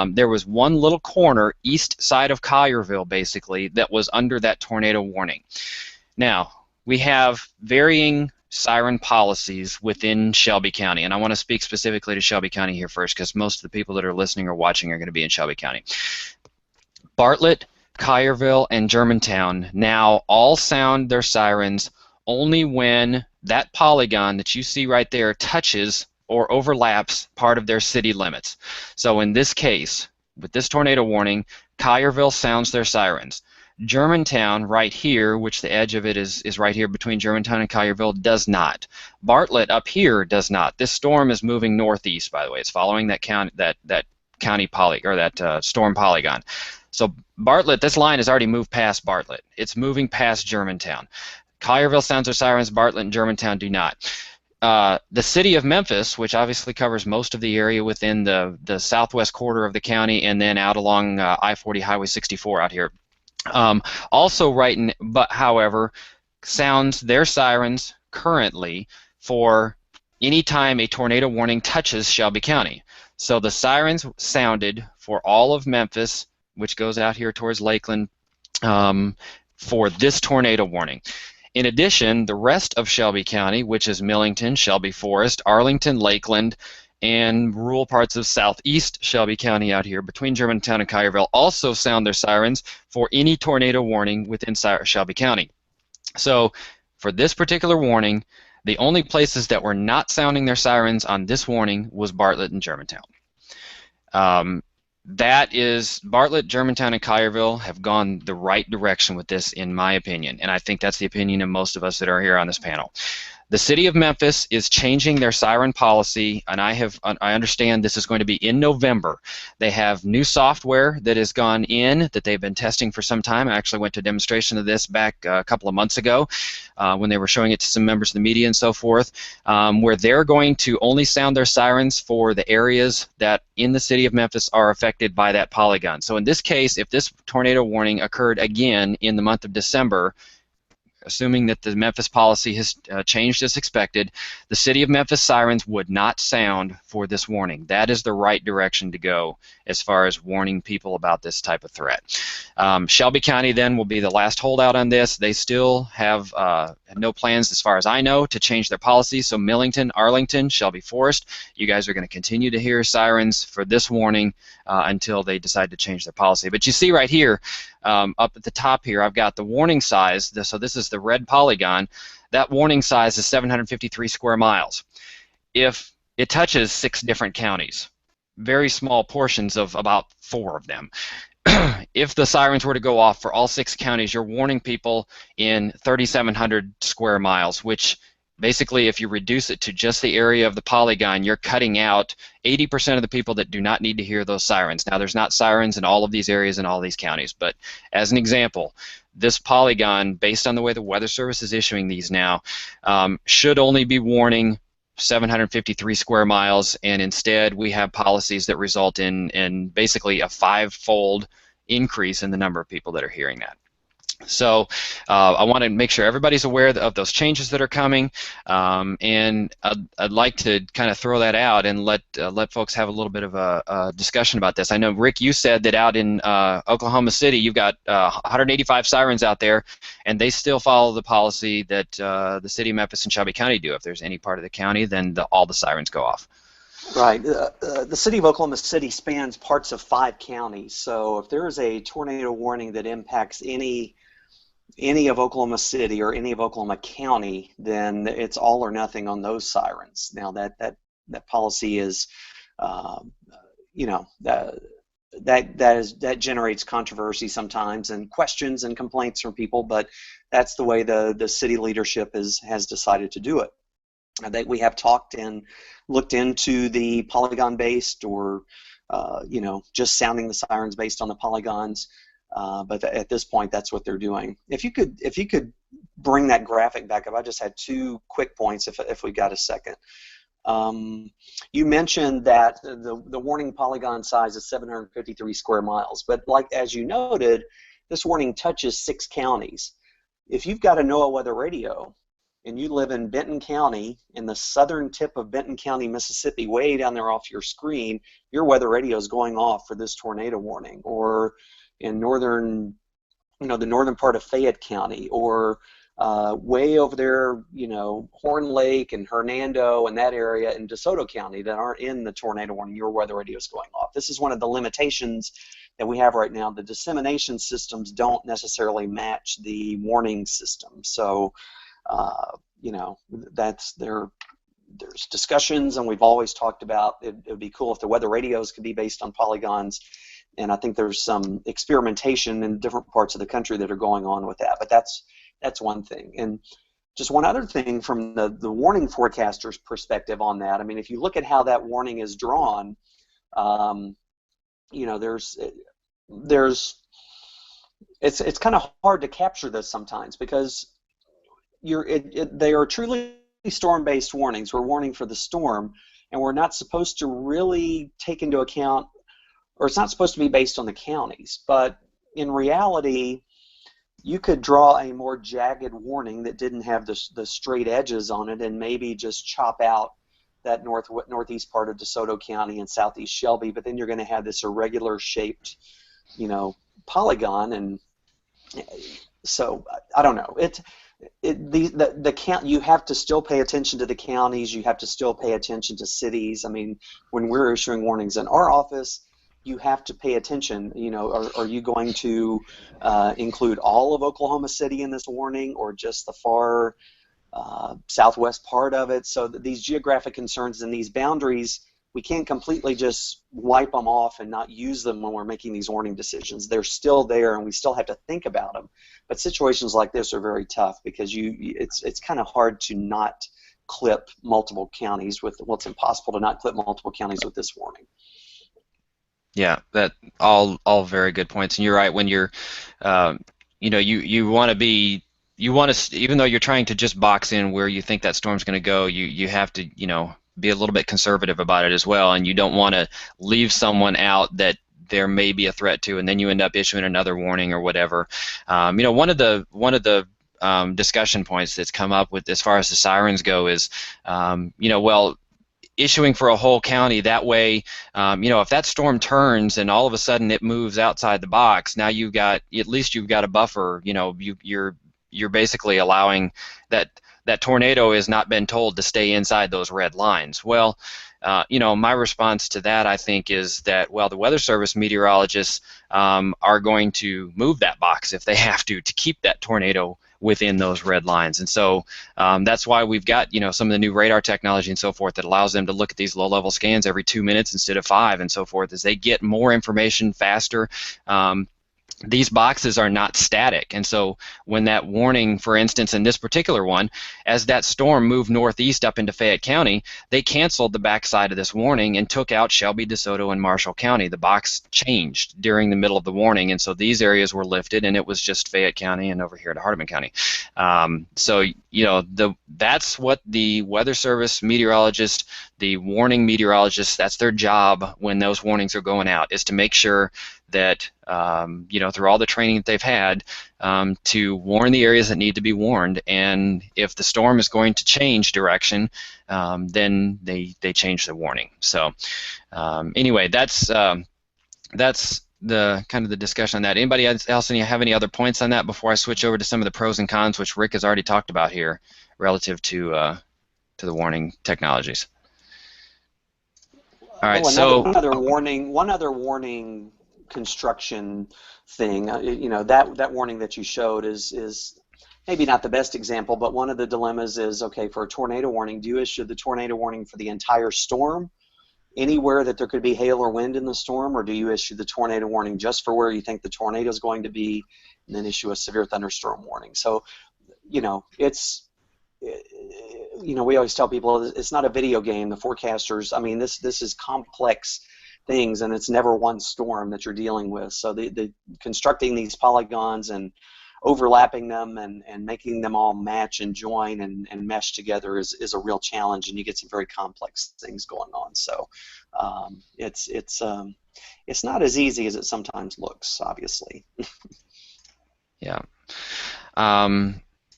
there was one little corner east side of Collierville, basically, that was under that tornado warning. Now, we have varying siren policies within Shelby County, and I want to speak specifically to Shelby County here first because most of the people that are listening or watching are going to be in Shelby County. Bartlett, Collierville, and Germantown now all sound their sirens only when that polygon that you see right there touches or overlaps part of their city limits. So in this case, with this tornado warning, Collierville sounds their sirens. Germantown right here, which the edge of it is right here between Germantown and Collierville, does not. Bartlett up here does not. This storm is moving northeast, by the way. It's following that storm polygon. So Bartlett, this line has already moved past Bartlett. It's moving past Germantown. Collierville sounds their sirens, Bartlett and Germantown do not. The city of Memphis, which obviously covers most of the area within the southwest quarter of the county and then out along I-40 Highway 64 out here, however, sounds their sirens currently for any time a tornado warning touches Shelby County. So the sirens sounded for all of Memphis, which goes out here towards Lakeland, for this tornado warning. In addition, the rest of Shelby County, which is Millington, Shelby Forest, Arlington, Lakeland, and rural parts of southeast Shelby County out here between Germantown and Collierville, also sound their sirens for any tornado warning within Shelby County. So for this particular warning, the only places that were not sounding their sirens on this warning was Bartlett and Germantown. That is, Bartlett, Germantown, and Collierville have gone the right direction with this, in my opinion, and I think that's the opinion of most of us that are here on this panel. The city of Memphis is changing their siren policy, and I understand this is going to be in November. They have new software that has gone in that they've been testing for some time. I actually went to a demonstration of this back a couple of months ago when they were showing it to some members of the media and so forth, where they're going to only sound their sirens for the areas that in the city of Memphis are affected by that polygon. So in this case, if this tornado warning occurred again in the month of December, assuming that the Memphis policy has changed as expected, the city of Memphis sirens would not sound for this warning. That is the right direction to go as far as warning people about this type of threat. Shelby County then will be the last holdout on this. They still have no plans, as far as I know, to change their policy. So Millington, Arlington, Shelby Forest, you guys are going to continue to hear sirens for this warning until they decide to change their policy. But you see right here, up at the top here, I've got the warning size. So this is the red polygon. That warning size is 753 square miles. If it touches 6 different counties, very small portions of about 4 of them, if the sirens were to go off for all 6 counties, you're warning people in 3,700 square miles, which basically, if you reduce it to just the area of the polygon, you're cutting out 80% of the people that do not need to hear those sirens. Now, there's not sirens in all of these areas in all these counties, but as an example, this polygon, based on the way the Weather Service is issuing these now, should only be warning 753 square miles, and instead we have policies that result in basically a 5-fold increase in the number of people that are hearing that. So I want to make sure everybody's aware of those changes that are coming, and I'd like to kind of throw that out and let folks have a little bit of a discussion about this. I know, Rick, you said that out in Oklahoma City you've got 185 sirens out there, and they still follow the policy that the city of Memphis and Shelby County do. If there's any part of the county, then all the sirens go off. Right. The city of Oklahoma City spans parts of 5 counties, so if there is a tornado warning that impacts any of Oklahoma City or any of Oklahoma County, then it's all or nothing on those sirens. Now that policy is, that generates controversy sometimes and questions and complaints from people, but that's the way the city leadership has decided to do it. That we have talked and looked into the polygon-based or just sounding the sirens based on the polygons. But at this point, that's what they're doing. If you could bring that graphic back up, I just had 2 quick points if we got a second. You mentioned that the warning polygon size is 753 square miles, but as you noted, this warning touches 6 counties. If you've got a NOAA weather radio and you live in Benton County, in the southern tip of Benton County, Mississippi, way down there off your screen, your weather radio is going off for this tornado warning. Or in the northern part of Fayette County, or way over there, Horn Lake and Hernando and that area in DeSoto County that aren't in the tornado warning, your weather radio is going off. This is one of the limitations that we have right now, the dissemination systems don't necessarily match the warning system. So, you know, there's discussions, and we've always talked about it would be cool if the weather radios could be based on polygons, and I think there's some experimentation in different parts of the country that are going on with that. But that's one thing. And just one other thing from the warning forecaster's perspective on that, I mean, if you look at how that warning is drawn, you know, it's kind of hard to capture this sometimes, because they are truly storm-based warnings. We're warning for the storm, and we're not supposed to really take into account, or it's not supposed to be based on the counties. But in reality, you could draw a more jagged warning that didn't have the straight edges on it, and maybe just chop out that northeast part of DeSoto County and southeast Shelby, but then you're going to have this irregular shaped, you know, polygon. And so I don't know. The count, you have to still pay attention to the counties. You have to still pay attention to cities. I mean, when we're issuing warnings in our office, you have to pay attention. You know, are you going to include all of Oklahoma City in this warning, or just the far southwest part of it? So that these geographic concerns and these boundaries, we can't completely just wipe them off and not use them when we're making these warning decisions. They're still there, and we still have to think about them. But situations like this are very tough, because it's kind of hard to not clip multiple counties with, well, it's impossible to not clip multiple counties with this warning. Yeah, that all very good points. And you're right, when you're, you know, you want to be, even though you're trying to just box in where you think that storm's going to go, you have to, you know, be a little bit conservative about it as well, and you don't want to leave someone out that there may be a threat to, and then you end up issuing another warning or whatever. You know, one of the discussion points that's come up with as far as the sirens go is, you know, well, issuing for a whole county, that way, you know, if that storm turns and all of a sudden it moves outside the box, now at least you've got a buffer. You know, you're basically allowing that tornado has not been told to stay inside those red lines. Well, you know, my response to that, I think, is that, well, the Weather Service meteorologists are going to move that box if they have to keep that tornado within those red lines. And so that's why we've got, you know, some of the new radar technology and so forth that allows them to look at these low-level scans every 2 minutes instead of 5 and so forth, as they get more information faster. These boxes are not static, and so when that warning, for instance, in this particular one, as that storm moved northeast up into Fayette County, they canceled the backside of this warning and took out Shelby, DeSoto, and Marshall County. The box changed during the middle of the warning, and so these areas were lifted, and it was just Fayette County and over here to Hardeman County. So, you know, that's what the Weather Service meteorologist, the warning meteorologist, that's their job when those warnings are going out, is to make sure that, you know, through all the training that they've had, to warn the areas that need to be warned. And if the storm is going to change direction, then they change the warning. So anyway, that's the kind of the discussion on that. Anybody else have any other points on that before I switch over to some of the pros and cons, which Rick has already talked about here, relative to the warning technologies? All right. Well, one other warning construction thing. You know, that warning that you showed is maybe not the best example, but one of the dilemmas is, okay, for a tornado warning, do you issue the tornado warning for the entire storm, anywhere that there could be hail or wind in the storm, or do you issue the tornado warning just for where you think the tornado is going to be, and then issue a severe thunderstorm warning? So, you know, we always tell people it's not a video game. The forecasters, I mean, this is complex things, and it's never one storm that you're dealing with. So the constructing these polygons and overlapping them and making them all match and join and mesh together is a real challenge, and you get some very complex things going on. So it's not as easy as it sometimes looks, obviously. Yeah.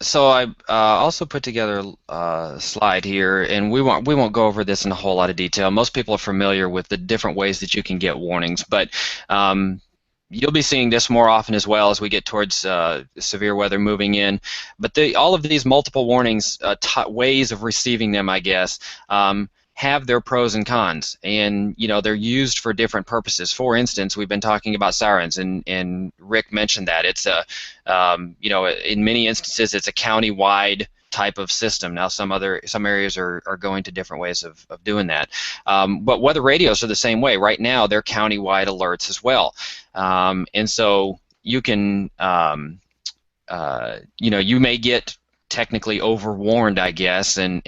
So I also put together a slide here, and we won't go over this in a whole lot of detail. Most people are familiar with the different ways that you can get warnings, but you'll be seeing this more often as well as we get towards severe weather moving in. But all of these multiple warnings, ways of receiving them, I guess, have their pros and cons, and they're used for different purposes. For instance, we've been talking about sirens, and Rick mentioned that it's in many instances it's a county-wide type of system. Now some areas are going to different ways of doing that, but weather radios are the same way. Right now they're county-wide alerts as well, and so you can you may get technically overwarned, I guess, and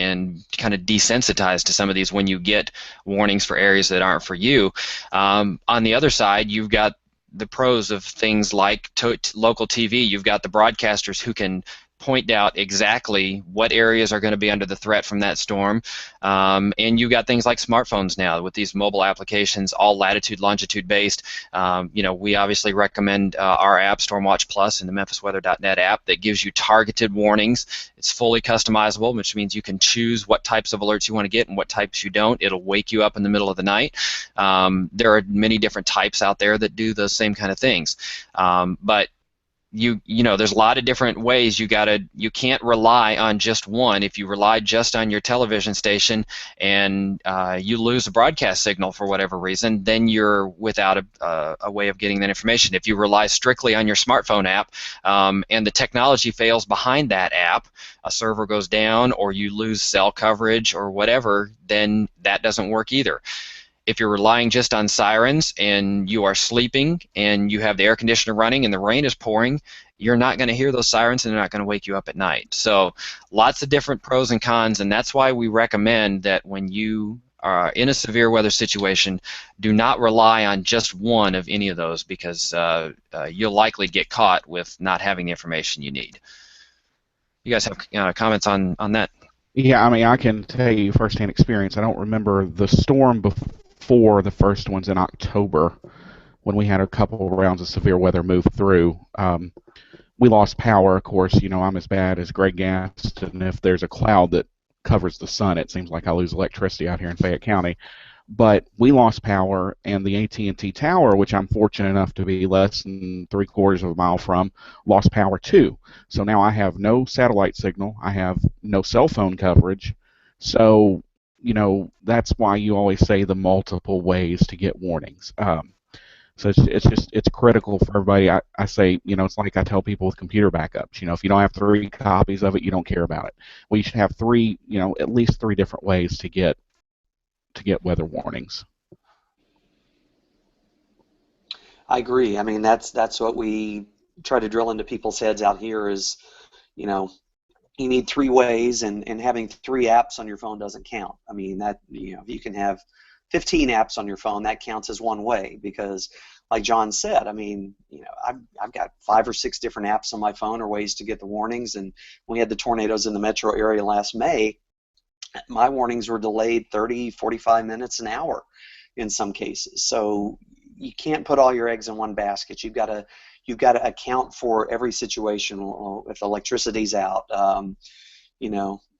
kind of desensitized to some of these when you get warnings for areas that aren't for you. On the other side, you've got the pros of things like local TV. You've got the broadcasters who can point out exactly what areas are going to be under the threat from that storm, and you've got things like smartphones now with these mobile applications, all latitude, longitude based. We obviously recommend our app, Stormwatch Plus, and the MemphisWeather.net app that gives you targeted warnings. It's fully customizable, which means you can choose what types of alerts you want to get and what types you don't. It'll wake you up in the middle of the night. There are many different types out there that do those same kind of things, but there's a lot of different ways. You can't rely on just one. If you rely just on your television station and you lose a broadcast signal for whatever reason, then you're without a way of getting that information. If you rely strictly on your smartphone app and the technology fails behind that app, a server goes down or you lose cell coverage or whatever, then that doesn't work either. If you're relying just on sirens and you are sleeping and you have the air conditioner running and the rain is pouring, you're not going to hear those sirens and they're not going to wake you up at night. So lots of different pros and cons, and that's why we recommend that when you are in a severe weather situation, do not rely on just one of any of those, because you'll likely get caught with not having the information you need. You guys have comments on that? Yeah, I mean, I can tell you firsthand experience. I don't remember the storm before the first ones in October, when we had a couple of rounds of severe weather move through. We lost power, of course. I'm as bad as Greg Gast, and if there's a cloud that covers the sun, it seems like I lose electricity out here in Fayette County. But we lost power, and the AT&T tower, which I'm fortunate enough to be less than 3/4 of a mile from, lost power too. So now I have no satellite signal. I have no cell phone coverage. So, that's why you always say the multiple ways to get warnings. So it's critical for everybody. I say, it's like I tell people with computer backups. If you don't have 3 copies of it, you don't care about it. Well, you should have 3, at least 3 different ways to get weather warnings. I agree. I mean, that's what we try to drill into people's heads out here is, you need 3 ways, and having 3 apps on your phone doesn't count. I mean, that if you can have 15 apps on your phone, that counts as one way, because like John said, I mean, I've got 5 or 6 different apps on my phone or ways to get the warnings. And when we had the tornadoes in the metro area last May, my warnings were delayed 30, 45 minutes, an hour in some cases. So you can't put all your eggs in one basket. You've got to account for every situation. If electricity's out,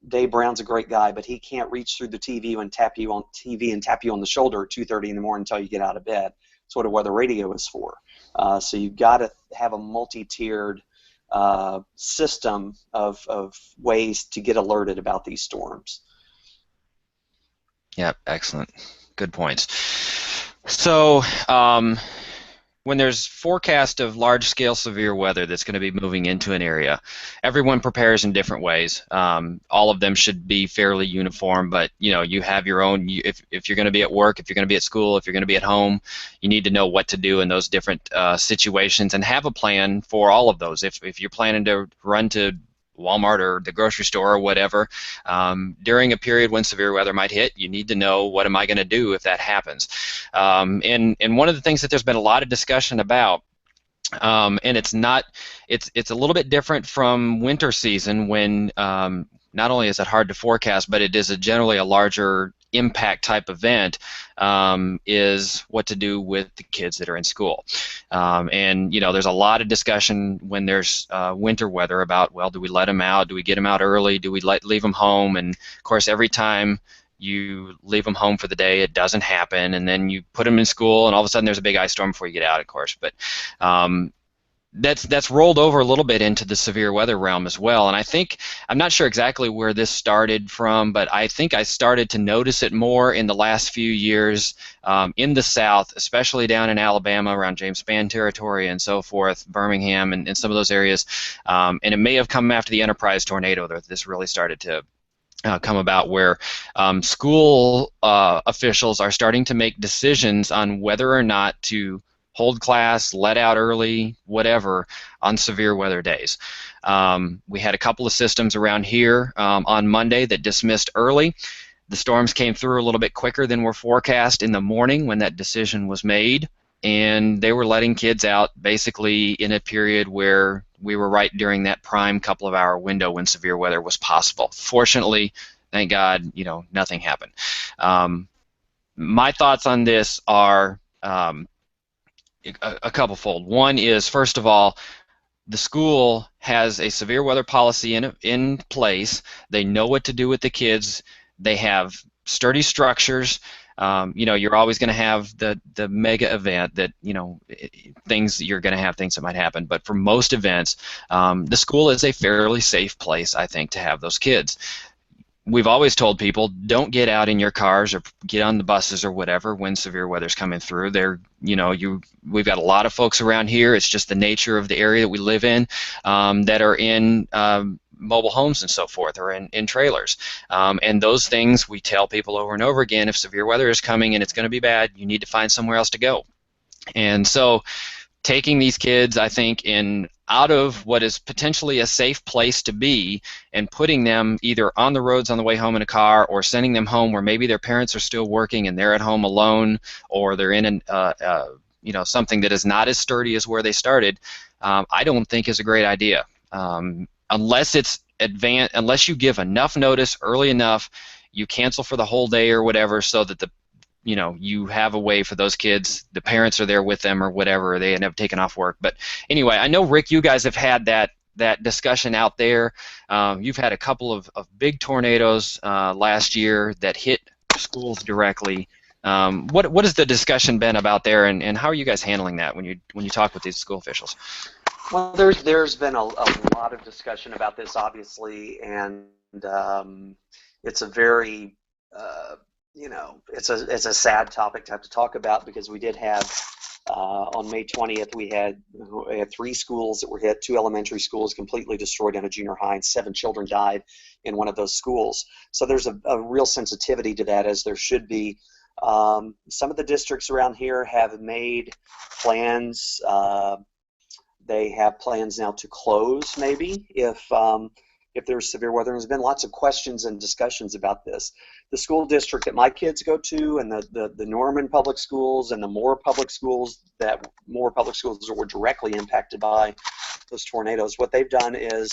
Dave Brown's a great guy, but he can't reach through the TV and tap you on the shoulder at 2:30 in the morning until you get out of bed. That's what a weather radio is for. So you've got to have a multi-tiered system of ways to get alerted about these storms. Yeah, excellent. Good points. So when there's forecast of large-scale severe weather that's going to be moving into an area, everyone prepares in different ways. All of them should be fairly uniform, but you have your own. If you're going to be at work, if you're going to be at school, if you're going to be at home, you need to know what to do in those different situations and have a plan for all of those. If you're planning to run to Walmart or the grocery store or whatever, during a period when severe weather might hit, you need to know, what am I going to do if that happens? And one of the things that there's been a lot of discussion about, and it's a little bit different from winter season, when not only is it hard to forecast, but it is generally a larger impact type event, is what to do with the kids that are in school. And there's a lot of discussion when there's winter weather about, well, do we let them out? Do we get them out early? Do we leave them home? And of course, every time you leave them home for the day, it doesn't happen, and then you put them in school, and all of a sudden there's a big ice storm before you get out, of course. But that's rolled over a little bit into the severe weather realm as well. And I think, I'm not sure exactly where this started from, but I think I started to notice it more in the last few years in the South, especially down in Alabama around James Spann territory and so forth, Birmingham and some of those areas. And it may have come after the Enterprise tornado that this really started to come about, where school officials are starting to make decisions on whether or not to hold class, let out early, whatever, on severe weather days. We had a couple of systems around here on Monday that dismissed early. The storms came through a little bit quicker than were forecast in the morning when that decision was made, and they were letting kids out basically in a period where we were right during that prime couple of hour window when severe weather was possible. Fortunately, thank God, nothing happened. My thoughts on this are a couple-fold. One is, first of all, the school has a severe weather policy in place. They know what to do with the kids. They have sturdy structures. You're always going to have the mega event that, you're going to have things that might happen. But for most events, the school is a fairly safe place, I think, to have those kids. We've always told people, don't get out in your cars or get on the buses or whatever when severe weather's coming through. We've got a lot of folks around here. It's just the nature of the area that we live in that are in mobile homes and so forth, or in trailers. And those things, we tell people over and over again, if severe weather is coming and it's going to be bad, you need to find somewhere else to go. And so taking these kids, I think, out of what is potentially a safe place to be and putting them either on the roads on the way home in a car, or sending them home where maybe their parents are still working and they're at home alone, or they're in something that is not as sturdy as where they started, I don't think is a great idea. Unless you give enough notice early enough, you cancel for the whole day or whatever, so that you have a way for those kids, the parents are there with them or whatever, or they end up taking off work. But anyway, I know, Rick, you guys have had that discussion out there. You've had a couple of big tornadoes last year that hit schools directly. What has the discussion been about there, and how are you guys handling that when you talk with these school officials? Well, there's been a lot of discussion about this, obviously, and it's a very it's a sad topic to have to talk about, because we did have on May 20th we had 3 schools that were hit, 2 elementary schools completely destroyed, and a junior high, and 7 children died in one of those schools. So there's a real sensitivity to that, as there should be. Some of the districts around here have made plans. They have plans now to close, maybe, if there's severe weather. There's been lots of questions and discussions about this. The school district that my kids go to, and the Norman public schools and the Moore public schools that were directly impacted by those tornadoes, what they've done is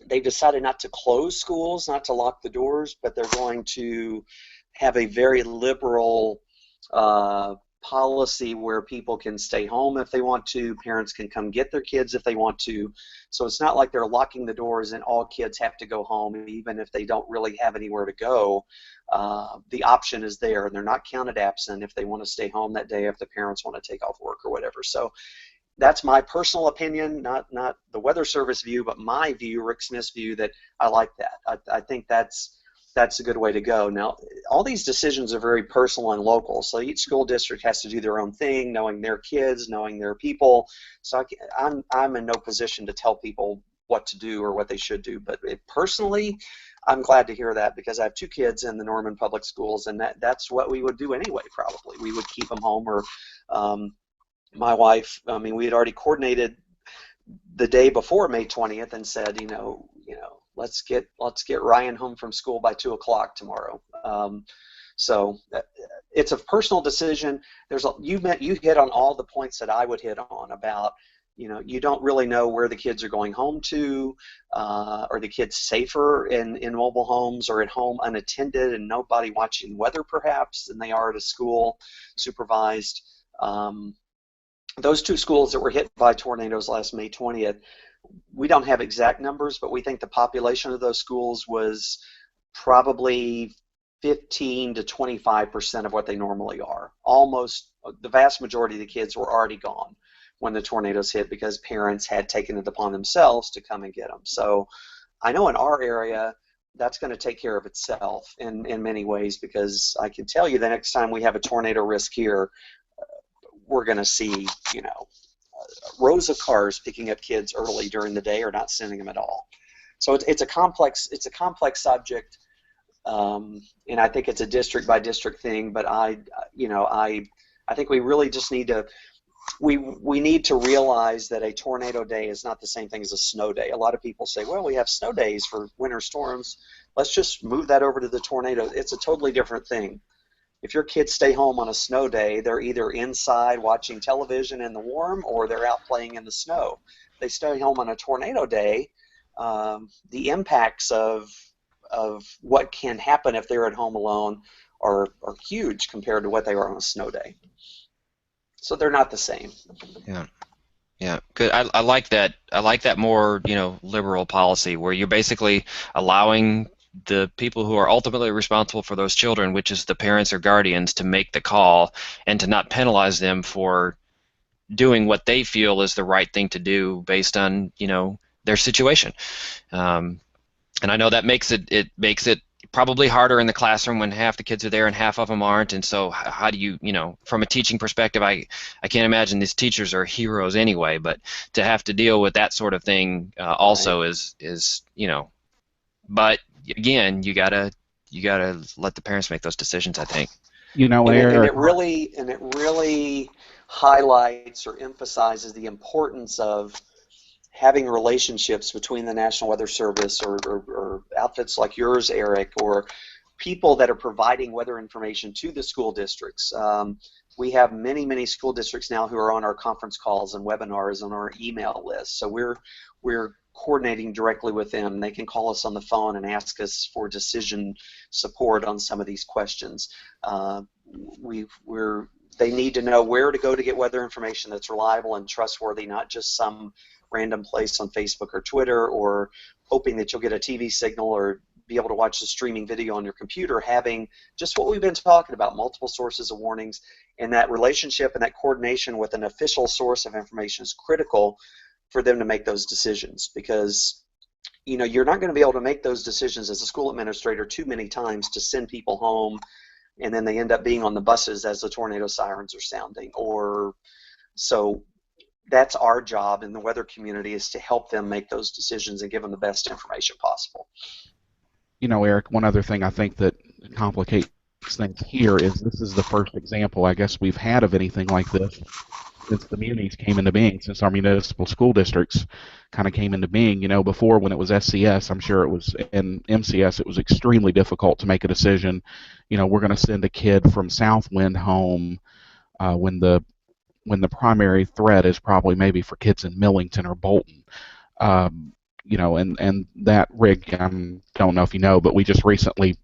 they've decided not to close schools, not to lock the doors, but they're going to have a very liberal policy where people can stay home if they want to, parents can come get their kids if they want to. So it's not like they're locking the doors and all kids have to go home, even if they don't really have anywhere to go. The option is there, and they're not counted absent if they want to stay home that day, if the parents want to take off work or whatever. So that's my personal opinion, not the Weather Service view, but my view, Rick Smith's view, that I like that. I think that's a good way to go. Now, all these decisions are very personal and local, so each school district has to do their own thing, knowing their kids, knowing their people. So I'm in no position to tell people what to do or what they should do. But personally, I'm glad to hear that, because I have 2 kids in the Norman Public Schools, and that's what we would do anyway, probably. We would keep them home, or my wife, we had already coordinated the day before May 20th and said, let's get Ryan home from school by 2 o'clock tomorrow. So it's a personal decision. You hit on all the points that I would hit on about, you don't really know where the kids are going home to. Are the kids safer in mobile homes or at home unattended and nobody watching weather perhaps than they are at a school supervised? Those 2 schools that were hit by tornadoes last May 20th, we don't have exact numbers, but we think the population of those schools was probably 15 to 25% of what they normally are. Almost the vast majority of the kids were already gone. when the tornadoes hit because parents had taken it upon themselves to come and get them. So I know in our area, that's going to take care of itself in many ways, because I can tell you the next time we have a tornado risk here, we're going to see, rows of cars picking up kids early during the day or not sending them at all. So it's a complex subject, and I think it's a district by district thing. But I think we really just need to we need to realize that a tornado day is not the same thing as a snow day. A lot of people say, well, we have snow days for winter storms. Let's just move that over to the tornado. It's a totally different thing. If your kids stay home on a snow day, they're either inside watching television in the warm or they're out playing in the snow. They stay home on a tornado day, the impacts of what can happen if they're at home alone are huge compared to what they were on a snow day. So they're not the same. Yeah, good. I like that. I like that more, liberal policy where you're basically allowing the people who are ultimately responsible for those children, which is the parents or guardians, to make the call and to not penalize them for doing what they feel is the right thing to do based on, their situation. And I know that makes it probably harder in the classroom when half the kids are there and half of them aren't. And so how do you, from a teaching perspective, I can't imagine these teachers are heroes anyway, but to have to deal with that sort of thing also is but again, you gotta let the parents make those decisions, I think. And it really highlights or emphasizes the importance of having relationships between the National Weather Service or outfits like yours, Eric, or people that are providing weather information to the school districts. We have many school districts now who are on our conference calls and webinars on our email list. So we're coordinating directly with them. They can call us on the phone and ask us for decision support on some of these questions. They need to know where to go to get weather information that's reliable and trustworthy, not just some random place on Facebook or Twitter, or hoping that you'll get a TV signal or be able to watch the streaming video on your computer. Having just what we've been talking about, multiple sources of warnings, and that relationship and that coordination with an official source of information is critical for them to make those decisions, because you're not going to be able to make those decisions as a school administrator too many times to send people home and then they end up being on the buses as the tornado sirens are sounding. So that's our job in the weather community, is to help them make those decisions and give them the best information possible. Eric, one other thing I think that complicates things here is this is the first example, I guess, we've had of anything like this since the munis came into being, since our municipal school districts kind of came into being. Before, when it was SCS, I'm sure it was, and MCS, it was extremely difficult to make a decision. We're going to send a kid from Southwind home when the primary threat is probably maybe for kids in Millington or Bolton. And that rig, I don't know if you know, but we just recently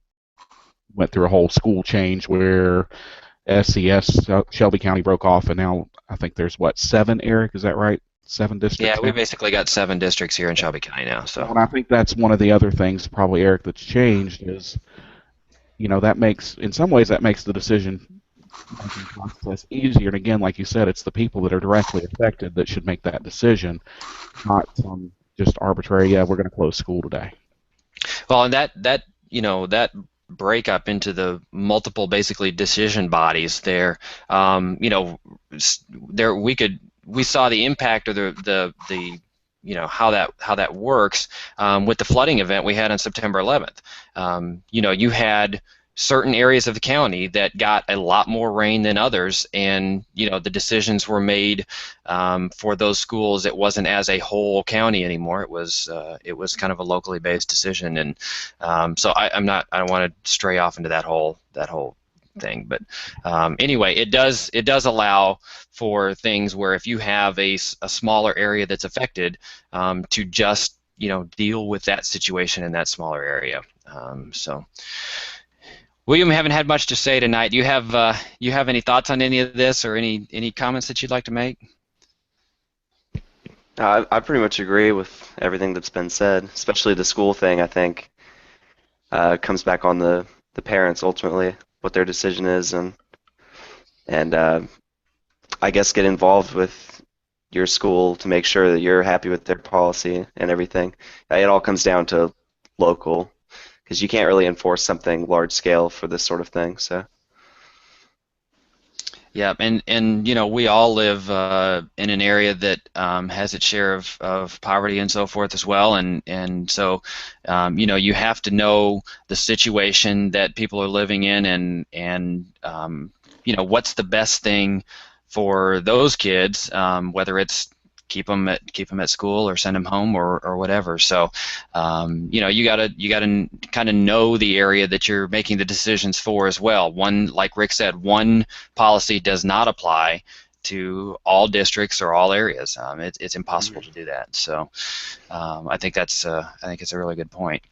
went through a whole school change where SCS, Shelby County, broke off, and now I think there's, 7, Eric, is that right? 7 districts? Yeah, we basically got 7 districts here in Shelby County now. So. And I think that's one of the other things, probably, Eric, that's changed is, that makes, in some ways, that makes the decision making process easier. And again, like you said, it's the people that are directly affected that should make that decision, not some just arbitrary, we're going to close school today. Well, and that break up into the multiple basically decision bodies there, we saw the impact of the how that works with the flooding event we had on September 11th. You had certain areas of the county that got a lot more rain than others, and the decisions were made for those schools. It wasn't as a whole county anymore. It was kind of a locally based decision, and so I don't want to stray off into that whole thing. But anyway, it does allow for things where if you have a smaller area that's affected, to just deal with that situation in that smaller area. So. William, haven't had much to say tonight. Do you have any thoughts on any of this, or any comments that you'd like to make? I pretty much agree with everything that's been said, especially the school thing. I think comes back on the parents ultimately, what their decision is, and I guess get involved with your school to make sure that you're happy with their policy and everything. It all comes down to local, because you can't really enforce something large scale for this sort of thing. So. Yeah, and we all live in an area that has its share of poverty and so forth as well, and so you have to know the situation that people are living in, and what's the best thing for those kids, whether it's keep them at school or send them home or whatever. So you gotta kind of know the area that you're making the decisions for as well. One, like Rick said, one policy does not apply to all districts or all areas. It's impossible to do that. So I think it's a really good point.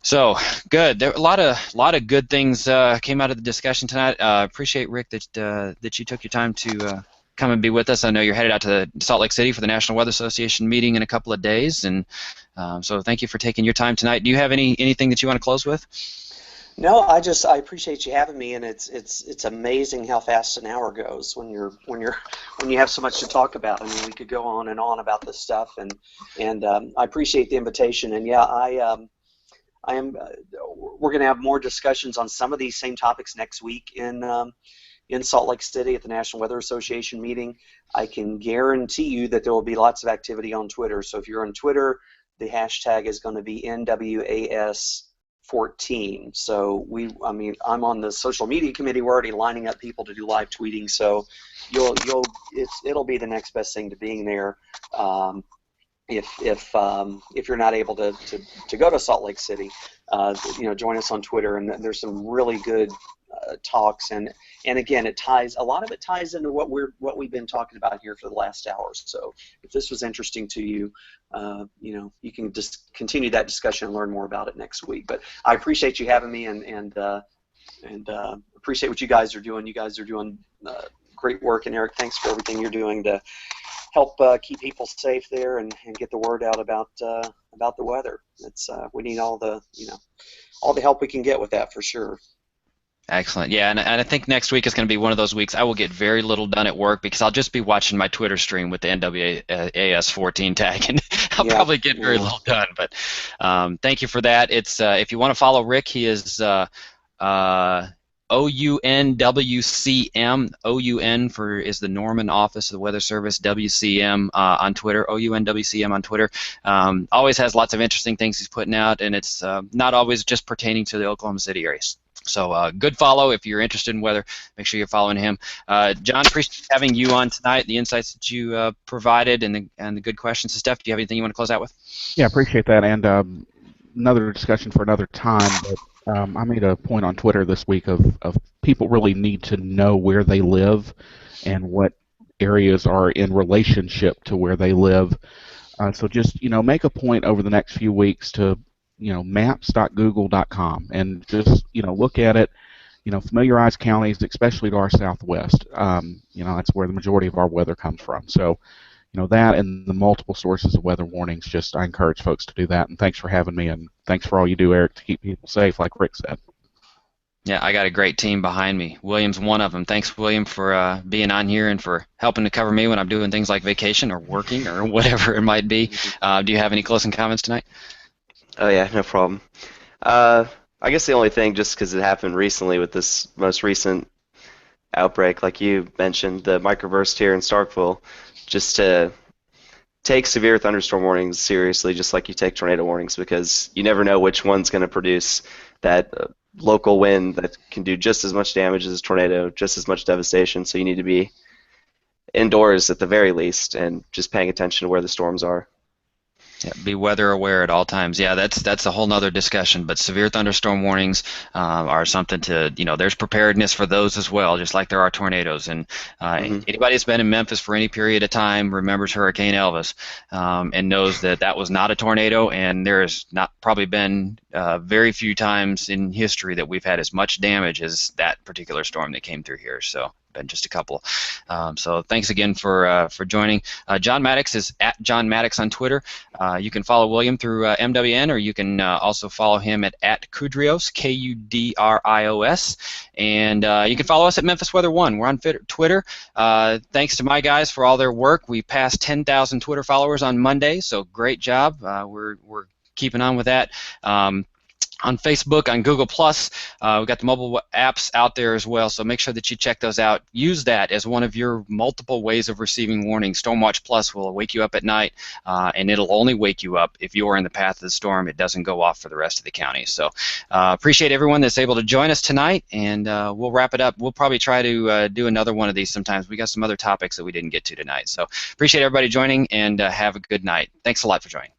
So good. There a lot of good things came out of the discussion tonight. Appreciate, Rick, that you took your time to come and be with us. I know you're headed out to Salt Lake City for the National Weather Association meeting in a couple of days, and so thank you for taking your time tonight. Do you have anything that you want to close with? No, I appreciate you having me, and it's amazing how fast an hour goes when you have so much to talk about. I mean, we could go on and on about this stuff, and I appreciate the invitation. And yeah, we're going to have more discussions on some of these same topics next week in Salt Lake City at the National Weather Association meeting. I can guarantee you that there will be lots of activity on Twitter. So if you're on Twitter, the hashtag is going to be NWS14. So I'm on the social media committee. We're already lining up people to do live tweeting. So it'll be the next best thing to being there. If you're not able to go to Salt Lake City, join us on Twitter, and there's some really good talks, and again, a lot of it ties into what we've been talking about here for the last hour. So if this was interesting to you, you can just continue that discussion and learn more about it next week. But I appreciate you having me, and appreciate what you guys are doing. You guys are doing great work, and Eric, thanks for everything you're doing to help keep people safe there and get the word out about the weather. We need all the help we can get with that, for sure. Excellent. Yeah, and I think next week is going to be one of those weeks I will get very little done at work because I'll just be watching my Twitter stream with the NWS-14 tag, and I'll probably get very little done. But thank you for that. It's if you want to follow Rick, he is OUNWCM. OUN is the Norman office of the Weather Service. WCM on Twitter. OUNWCM on Twitter. Always has lots of interesting things he's putting out, and it's not always just pertaining to the Oklahoma City area. So good follow if you're interested in weather. Make sure you're following him. John, appreciate having you on tonight. The insights that you provided and the good questions and stuff. Do you have anything you want to close out with? Yeah, appreciate that. And another discussion for another time. But I made a point on Twitter this week of people really need to know where they live and what areas are in relationship to where they live. So just make a point over the next few weeks to maps.google.com and just look at it, familiarize counties, especially to our southwest. That's where the majority of our weather comes from. So that and the multiple sources of weather warnings, I encourage folks to do that. And thanks for having me, and thanks for all you do, Eric, to keep people safe, like Rick said. Yeah, I got a great team behind me. William's one of them. Thanks, William, for being on here and for helping to cover me when I'm doing things like vacation or working or whatever it might be. Do you have any closing comments tonight? Oh yeah, no problem. I guess the only thing, just because it happened recently with this most recent outbreak, like you mentioned, the microburst here in Starkville, just to take severe thunderstorm warnings seriously, just like you take tornado warnings, because you never know which one's going to produce that local wind that can do just as much damage as a tornado, just as much devastation. So you need to be indoors at the very least and just paying attention to where the storms are. Yeah, be weather aware at all times. Yeah, that's a whole nother discussion. But severe thunderstorm warnings are something to, there's preparedness for those as well, just like there are tornadoes. And anybody that's been in Memphis for any period of time remembers Hurricane Elvis and knows that was not a tornado. And there has not probably been very few times in history that we've had as much damage as that particular storm that came through here. So been just a couple. So thanks again for joining. John Maddox is at John Maddox on Twitter. You can follow William through MWN, or you can also follow him at Kudrios, Kudrios, and you can follow us at MemphisWeather.net. We're on Twitter. Thanks to my guys for all their work. We passed 10,000 Twitter followers on Monday, so great job. We're keeping on with that. On Facebook, on Google+, we've got the mobile apps out there as well, so make sure that you check those out. Use that as one of your multiple ways of receiving warnings. Stormwatch Plus will wake you up at night, and it'll only wake you up if you're in the path of the storm. It doesn't go off for the rest of the county. So appreciate everyone that's able to join us tonight, and we'll wrap it up. We'll probably try to do another one of these sometimes. We got some other topics that we didn't get to tonight. So appreciate everybody joining, and have a good night. Thanks a lot for joining.